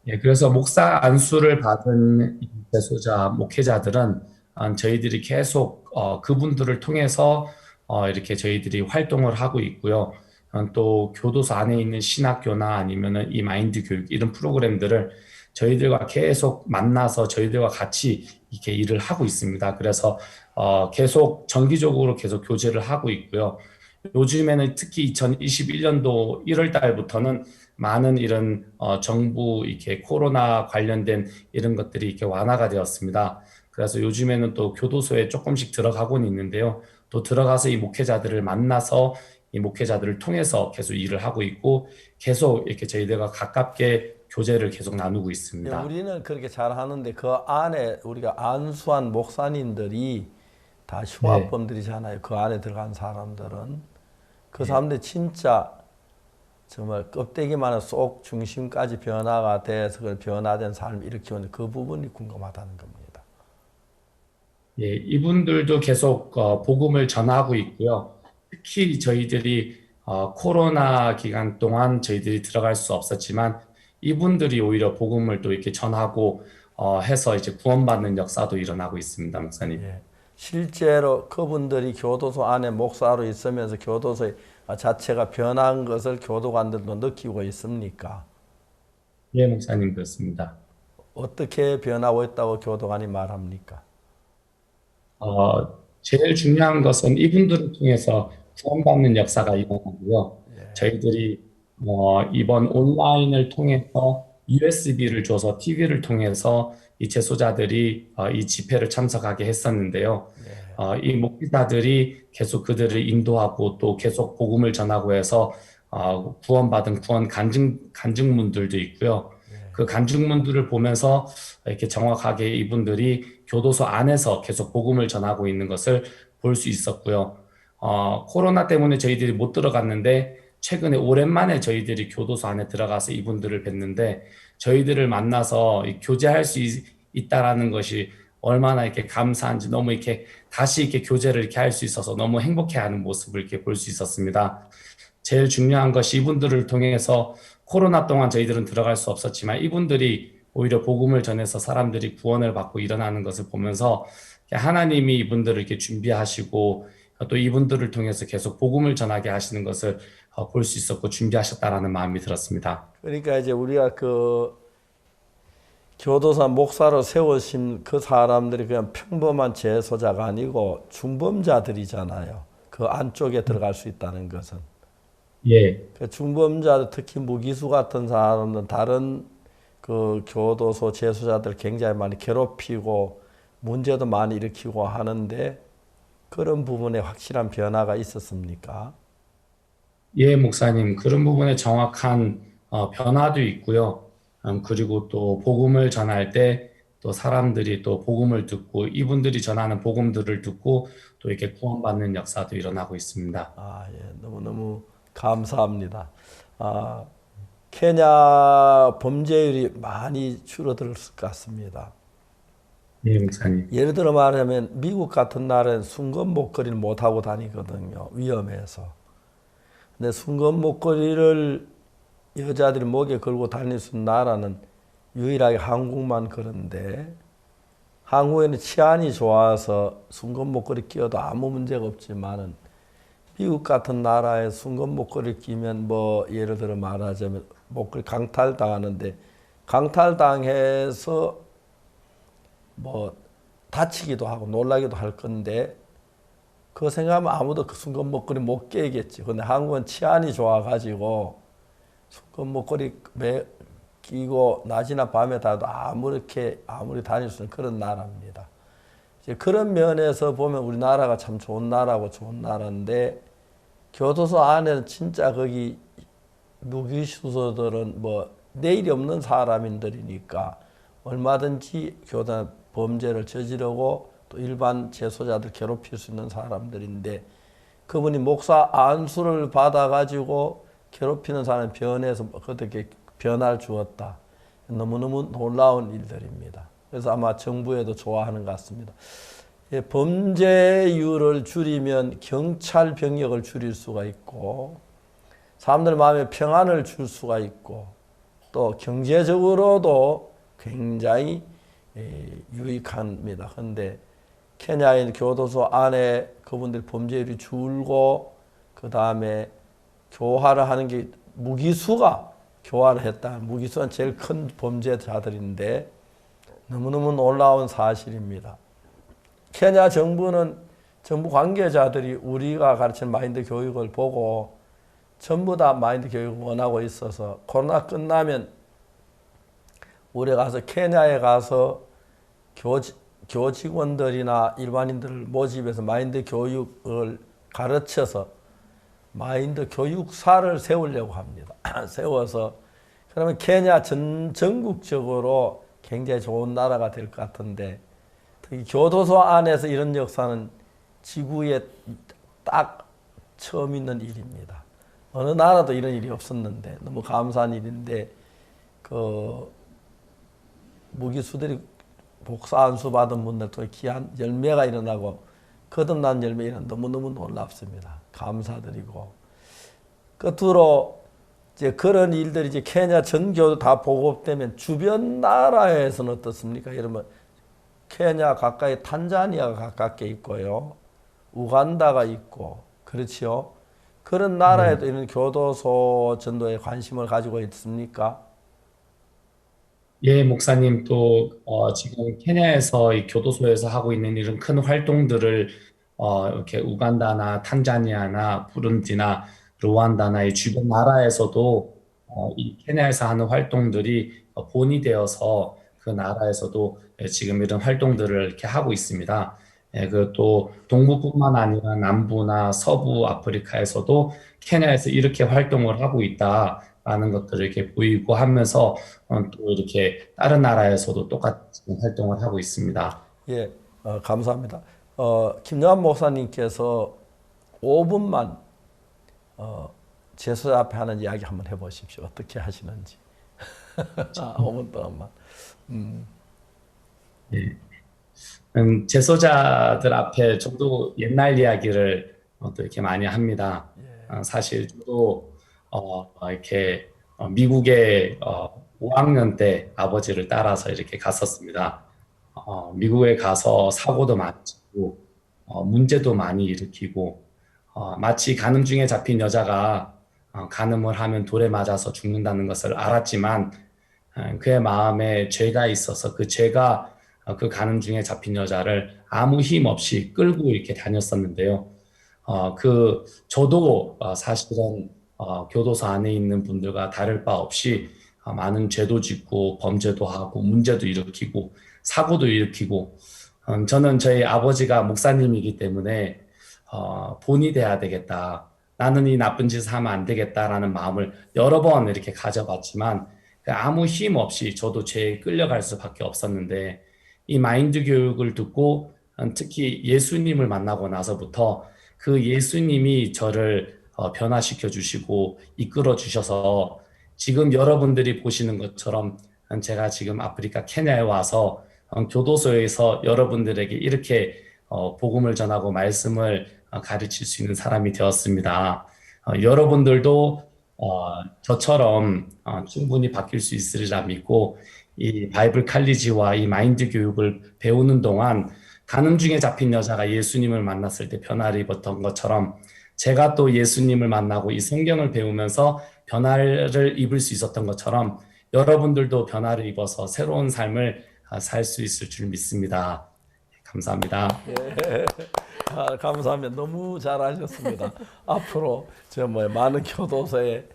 예, 그래서 목사 안수를 받은 재소자 목회자들은 저희들이 계속 그분들을 통해서 이렇게 저희들이 활동을 하고 있고요. 또 교도소 안에 있는 신학교나 아니면은 이 마인드 교육 이런 프로그램들을 저희들과 계속 만나서 저희들과 같이 이렇게 일을 하고 있습니다. 그래서 계속 정기적으로 계속 교제를 하고 있고요. 요즘에는 특히 2021년도 1월 달부터는 많은 이런 정부 이렇게 코로나 관련된 이런 것들이 이렇게 완화가 되었습니다. 그래서 요즘에는 또 교도소에 조금씩 들어가고는 있는데요. 또 들어가서 이 목회자들을 만나서 이 목회자들을 통해서 계속 일을 하고 있고 계속 이렇게 저희들과 가깝게 교제를 계속 나누고 있습니다. 네, 우리는 그렇게 잘하는데 그 안에 우리가 안수한 목사님들이 다 흉악범들이잖아요. 그 안에 들어간 사람들은. 그 사람들이 진짜 정말 껍데기만은 쏙 중심까지 변화가 돼서 그 변화된 삶을 일으키는 그 부분이 궁금하다는 겁니다. 예, 이분들도 계속 복음을 전하고 있고요. 특히 저희들이 코로나 기간 동안 저희들이 들어갈 수 없었지만 이분들이 오히려 복음을 또 이렇게 전하고 해서 이제 구원받는 역사도 일어나고 있습니다, 목사님. 예. 실제로 그분들이 교도소 안에 목사로 있으면서 교도소 자체가 변한 것을 교도관들도 느끼고 있습니까? 예, 목사님 그렇습니다. 어떻게 변하고 있다고 교도관이 말합니까? 제일 중요한 것은 이분들을 통해서 구원받는 역사가 일어나고요. 저희들이 이번 온라인을 통해서 USB를 줘서 TV를 통해서 이 재소자들이 이 집회를 참석하게 했었는데요. 이 목회자들이 계속 그들을 인도하고 또 계속 복음을 전하고 해서 구원받은 구원 간증문들도 있고요. 그 간증문들을 보면서 이렇게 정확하게 이분들이 교도소 안에서 계속 복음을 전하고 있는 것을 볼 수 있었고요. 코로나 때문에 저희들이 못 들어갔는데 최근에 오랜만에 저희들이 교도소 안에 들어가서 이분들을 뵀는데 저희들을 만나서 교제할 수 있다라는 것이 얼마나 이렇게 감사한지 너무 이렇게 다시 이렇게 교제를 이렇게 할 수 있어서 너무 행복해하는 모습을 이렇게 볼 수 있었습니다. 제일 중요한 것이 이분들을 통해서 코로나 동안 저희들은 들어갈 수 없었지만 이분들이 오히려 복음을 전해서 사람들이 구원을 받고 일어나는 것을 보면서 하나님이 이분들을 이렇게 준비하시고 또 이분들을 통해서 계속 복음을 전하게 하시는 것을 볼 수 있었고 준비하셨다라는 마음이 들었습니다. 그러니까 이제 우리가 그 교도소 목사로 세우신 그 사람들이 그냥 평범한 재소자가 아니고 중범자들이잖아요. 그 안쪽에 들어갈 수 있다는 것은. 예. 그 중범자들 특히 무기수 같은 사람들은 다른 그 교도소 재소자들 굉장히 많이 괴롭히고 문제도 많이 일으키고 하는데 그런 부분에 확실한 변화가 있었습니까? 예, 목사님. 그런 부분에 정확한 변화도 있고요. 그리고 또 복음을 전할 때 또 사람들이 또 복음을 듣고 이분들이 전하는 복음들을 듣고 또 이렇게 구원받는 역사도 일어나고 있습니다. 예, 너무너무 감사합니다. 케냐 범죄율이 많이 줄어들 것 같습니다. 예, 목사님. 예를 들어 말하면 미국 같은 나라는 순금 목걸이를 못 하고 다니거든요. 위험해서. 근데 순금 목걸이를 여자들이 목에 걸고 다닐 수 있는 나라는 유일하게 한국만 그런데 한국에는 치안이 좋아서 순금 목걸이 끼어도 아무 문제가 없지만은 미국 같은 나라에 순금 목걸이 끼면 뭐 예를 들어 말하자면 목걸이 강탈당하는데 강탈당해서 뭐 다치기도 하고 놀라기도 할 건데 그거 생각하면 아무도 그 순금 목걸이 못 끼겠지. 근데 한국은 치안이 좋아가지고 순금 목걸이 끼고 낮이나 밤에 다도 아무리 다닐 수 있는 그런 나라입니다. 이제 그런 면에서 보면 우리나라가 참 좋은 나라고 좋은 나라인데 교도소 안에는 진짜 거기 무기수소들은 뭐 내일이 없는 사람들이니까 얼마든지 교단 범죄를 저지르고 또 일반 재소자들 괴롭힐 수 있는 사람들인데 그분이 목사 안수를 받아가지고 괴롭히는 사람이 변해서 어떻게 변화를 주었다. 너무너무 놀라운 일들입니다. 그래서 아마 정부에도 좋아하는 것 같습니다. 범죄율을 줄이면 경찰 병력을 줄일 수가 있고 사람들 마음에 평안을 줄 수가 있고 또 경제적으로도 굉장히 유익합니다. 그런데 케냐의 교도소 안에 그분들 범죄율이 줄고 그 다음에 교화를 하는 게 무기수가 교화를 했다. 무기수는 제일 큰 범죄자들인데 너무너무 놀라운 사실입니다. 케냐 정부는 정부 관계자들이 우리가 가르치는 마인드 교육을 보고 전부 다 마인드 교육을 원하고 있어서 코로나 끝나면 우리 가서 케냐에 가서 교직원들이나 일반인들을 모집해서 마인드 교육을 가르쳐서 마인드 교육사를 세우려고 합니다. 세워서 그러면 케냐 전국적으로 굉장히 좋은 나라가 될 것 같은데 특히 교도소 안에서 이런 역사는 지구에 딱 처음 있는 일입니다. 어느 나라도 이런 일이 없었는데 너무 감사한 일인데 그 무기수들이 복사 안수 받은 분들도 귀한 열매가 일어나고 거듭난 열매 일어나 너무너무 놀랍습니다. 감사드리고 끝으로 이제 그런 일들이 이제 케냐 전교도 다 보급되면 주변 나라에서는 어떻습니까? 이러면 케냐 가까이 탄자니아가 가깝게 있고요. 우간다가 있고, 그렇지요. 그런 나라에도 이런 교도소 전도에 관심을 가지고 있습니까? 예, 목사님 또 지금 케냐에서 이 교도소에서 하고 있는 이런 큰 활동들을 이렇게 우간다나 탄자니아나 부룬디나 루안다나 이 주변 나라에서도 이 케냐에서 하는 활동들이 본이 되어서 그 나라에서도 지금 이런 활동들을 이렇게 하고 있습니다. 예, 그또 동부뿐만 아니라 남부나 서부 아프리카에서도 케냐에서 이렇게 활동을 하고 있다라는 것들을 이렇게 보이고 하면서 또 이렇게 다른 나라에서도 똑같이 활동을 하고 있습니다. 예, 감사합니다. 김요한 목사님께서 5분만 제소자 앞에 하는 이야기 한번 해보십시오. 어떻게 하시는지. 5분 동안만. 예. 제소자들 앞에 저도 옛날 이야기를 또 이렇게 많이 합니다. 사실 저도 이렇게 미국에 5학년 때 아버지를 따라서 이렇게 갔었습니다. 미국에 가서 사고도 많이 치고 문제도 많이 일으키고 마치 간음 중에 잡힌 여자가 간음을 하면 돌에 맞아서 죽는다는 것을 알았지만 그의 마음에 죄가 있어서 그 죄가 그 간음 중에 잡힌 여자를 아무 힘 없이 끌고 이렇게 다녔었는데요. 저도 사실은 교도소 안에 있는 분들과 다를 바 없이 많은 죄도 짓고 범죄도 하고 문제도 일으키고 사고도 일으키고 저는 저희 아버지가 목사님이기 때문에 본이 돼야 되겠다. 나는 이 나쁜 짓을 하면 안 되겠다라는 마음을 여러 번 이렇게 가져봤지만 아무 힘 없이 저도 죄에 끌려갈 수밖에 없었는데 이 마인드 교육을 듣고 특히 예수님을 만나고 나서부터 그 예수님이 저를 변화시켜 주시고 이끌어 주셔서 지금 여러분들이 보시는 것처럼 제가 지금 아프리카 케냐에 와서 교도소에서 여러분들에게 이렇게 복음을 전하고 말씀을 가르칠 수 있는 사람이 되었습니다. 여러분들도 저처럼 충분히 바뀔 수 있으리라 믿고 이 바이블 칼리지와 이 마인드 교육을 배우는 동안 간음 중에 잡힌 여자가 예수님을 만났을 때 변화를 입었던 것처럼 제가 또 예수님을 만나고 이 성경을 배우면서 변화를 입을 수 있었던 것처럼 여러분들도 변화를 입어서 새로운 삶을 살 수 있을 줄 믿습니다. 감사합니다. 예. 감사합니다. 너무 잘하셨습니다. 앞으로 많은 교도소에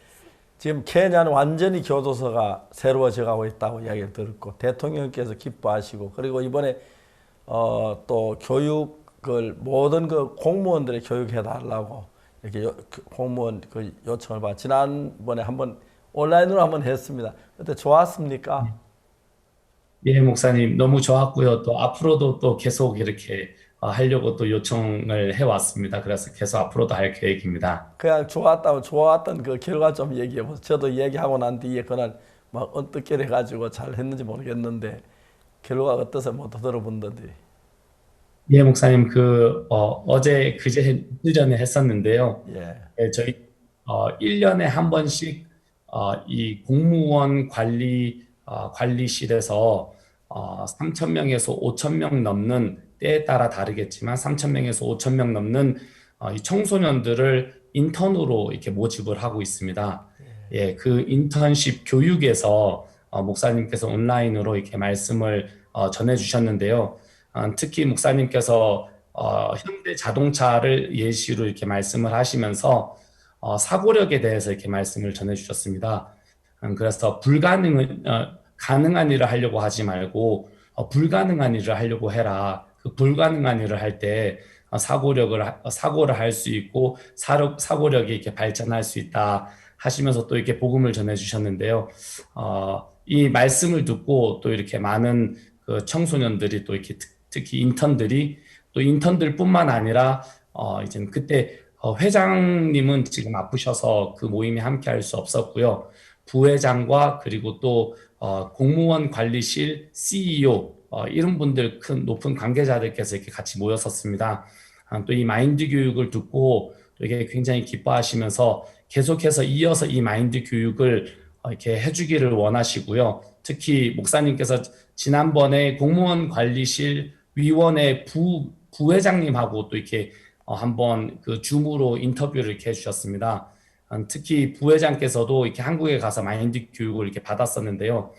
지금 케냐는 완전히 교도소가 새로워져 가고 있다고 이야기를 들었고 대통령께서 기뻐하시고 그리고 이번에 또 교육을 모든 그 공무원들의 교육해 달라고 이렇게 공무원 그 요청을 받 지난번에 한번 온라인으로 한번 했습니다. 그때 좋았습니까? 예, 목사님 너무 좋았고요. 또 앞으로도 또 계속 이렇게 하려고 또 요청을 해왔습니다. 그래서 계속 앞으로도 할 계획입니다. 그냥 좋았던 그 결과 좀 얘기해 보세요. 저도 얘기하고 난 뒤에 그날 막 어떻게 해가지고 잘 했는지 모르겠는데 결과가 어떠세요? 모두 들어본다든지. 예, 목사님 어제 그제 전에 했었는데요. 예. 저희 1년에 한 번씩 이 공무원 관리실에서 3,000명에서 5,000명 넘는 때에 따라 다르겠지만 3,000명에서 5,000명 넘는 이 청소년들을 인턴으로 이렇게 모집을 하고 있습니다. 예, 그 인턴십 교육에서 목사님께서 온라인으로 이렇게 말씀을 전해 주셨는데요. 특히 목사님께서 현대 자동차를 예시로 이렇게 말씀을 하시면서 사고력에 대해서 이렇게 말씀을 전해 주셨습니다. 그래서 가능한 일을 하려고 하지 말고 불가능한 일을 하려고 해라. 그 불가능한 일을 할 때 사고를 할 수 있고 사고력이 이렇게 발전할 수 있다 하시면서 또 이렇게 복음을 전해 주셨는데요. 이 말씀을 듣고 또 이렇게 많은 그 청소년들이 또 이렇게 특히 인턴들뿐만 아니라 이제 그때 회장님은 지금 아프셔서 그 모임에 함께 할 수 없었고요. 부회장과 그리고 또 공무원 관리실 CEO 이런 분들 높은 관계자들께서 이렇게 같이 모였었습니다. 또 이 마인드 교육을 듣고 이게 굉장히 기뻐하시면서 계속해서 이어서 이 마인드 교육을 이렇게 해주기를 원하시고요. 특히 목사님께서 지난번에 공무원 관리실 위원회 부회장님하고 또 이렇게 한번 그 줌으로 인터뷰를 이렇게 해주셨습니다. 특히 부회장께서도 이렇게 한국에 가서 마인드 교육을 이렇게 받았었는데요.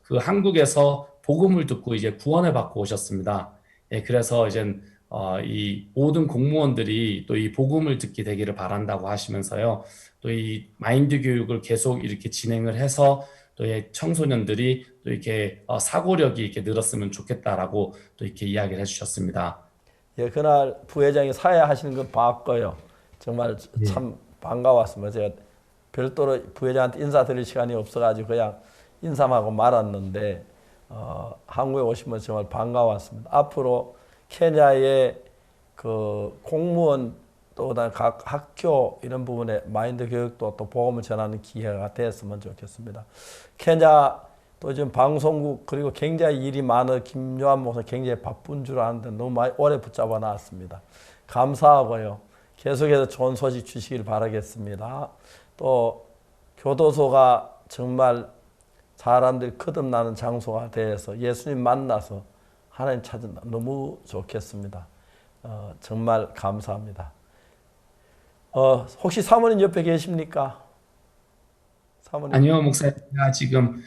그 한국에서 복음을 듣고 이제 구원을 받고 오셨습니다. 예, 그래서 이제 이 모든 공무원들이 또 이 복음을 듣게 되기를 바란다고 하시면서요. 또 이 마인드 교육을 계속 이렇게 진행을 해서 또 이 청소년들이 또 이렇게 사고력이 이렇게 늘었으면 좋겠다라고 또 이렇게 이야기를 해주셨습니다. 예, 그날 부회장이 사회하시는 거 봤고요. 정말 참 반가웠습니다. 제가 별도로 부회장한테 인사드릴 시간이 없어가지고 그냥 인사하고 말았는데 한국에 오시면 정말 반가웠습니다. 앞으로 케냐의 그 공무원 또 각 학교 이런 부분에 마인드 교육도 또 복음을 전하는 기회가 됐으면 좋겠습니다. 케냐 또 지금 방송국 그리고 굉장히 일이 많은 김요한 목사 굉장히 바쁜 줄 아는데 너무 많이 오래 붙잡아 놨습니다. 감사하고요. 계속해서 좋은 소식 주시길 바라겠습니다. 또 교도소가 정말 사람들이 거듭나는 장소가 돼서 예수님 만나서 하나님 찾은 너무 좋겠습니다. 정말 감사합니다. 혹시 사모님 옆에 계십니까? 사모님. 아니요, 목사님. 제가 지금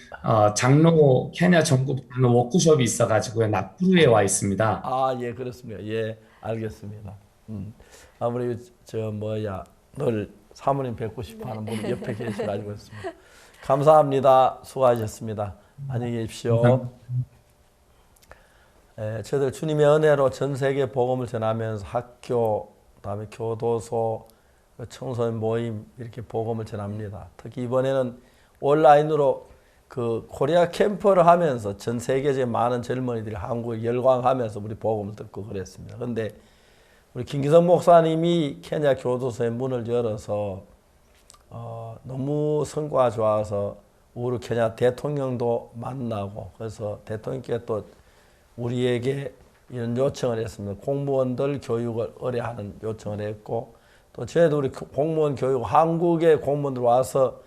장로 케냐 전국 장로 워크숍이 있어가지고요. 나푸루에 와 있습니다. 아, 예, 그렇습니다. 예, 알겠습니다. 아무리 늘 사모님 뵙고 싶어하는 분이 옆에 계셔가지고 있습니다. 감사합니다. 수고하셨습니다. 안녕히 계십시오. 저희들 주님의 은혜로 전 세계 복음을 전하면서 학교, 그다음에 교도소, 청소년 모임 이렇게 복음을 전합니다. 특히 이번에는 온라인으로 그 코리아 캠프를 하면서 전 세계적인 많은 젊은이들이 한국에 열광하면서 우리 복음을 듣고 그랬습니다. 그런데 우리 김기성 목사님이 케냐 교도소의 문을 열어서 너무 성과가 좋아서 우리 케냐 대통령도 만나고 그래서 대통령께 또 우리에게 이런 요청을 했습니다. 공무원들 교육을 의뢰하는 요청을 했고 또 저희도 우리 공무원 교육 한국에 공무원들 와서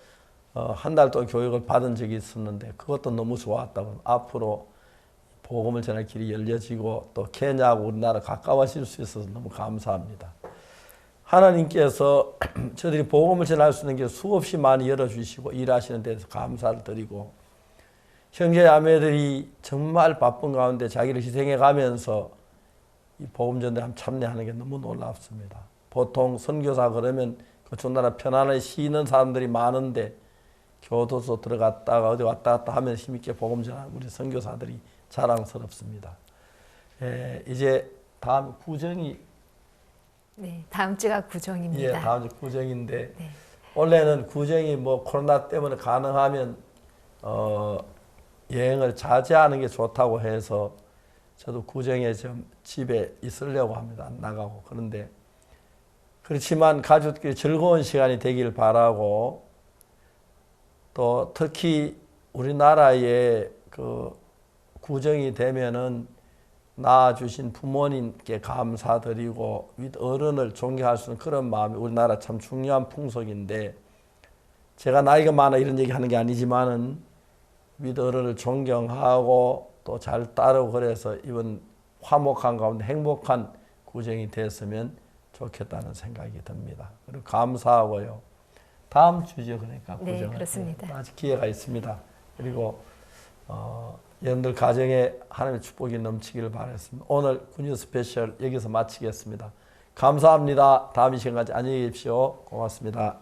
한 달 동안 교육을 받은 적이 있었는데 그것도 너무 좋았다고 앞으로 복음을 전할 길이 열려지고 또 케냐하고 우리나라 가까워질 수 있어서 너무 감사합니다. 하나님께서 저희들이 복음을 전할 수 있는 길 수없이 많이 열어주시고 일하시는 데서 감사를 드리고 형제 자매들이 정말 바쁜 가운데 자기를 희생해 가면서 이 복음 전도에 참여하는 게 너무 놀랍습니다. 보통 선교사 그러면 그쪽 나라 편안하게 쉬는 사람들이 많은데 교도소 들어갔다가 어디 왔다 갔다 하면서 힘있게 복음 전하는 우리 선교사들이 자랑스럽습니다. 이제 다음 구정이 네, 다음 주가 구정입니다. 예, 다음 주 구정인데 네. 원래는 구정이 코로나 때문에 가능하면 여행을 자제하는 게 좋다고 해서 저도 구정에 좀 집에 있으려고 합니다. 안 나가고. 그런데 그렇지만 가족끼리 즐거운 시간이 되길 바라고 또 특히 우리나라에 그 구정이 되면은 낳아주신 부모님께 감사드리고 어른을 존경할 수 있는 그런 마음이 우리나라 참 중요한 풍속인데 제가 나이가 많아 이런 얘기 하는 게 아니지만은 어른을 존경하고 또 잘 따르고 그래서 이번 화목한 가운데 행복한 구정이 됐으면 좋겠다는 생각이 듭니다. 그리고 감사하고요. 다음 주죠, 그러니까 구정은. 네, 그렇습니다. 아직 기회가 있습니다. 그리고 여러분들 가정에 하나님의 축복이 넘치기를 바라겠습니다. 오늘 군유 스페셜 여기서 마치겠습니다. 감사합니다. 다음 이 시간까지 안녕히 계십시오. 고맙습니다.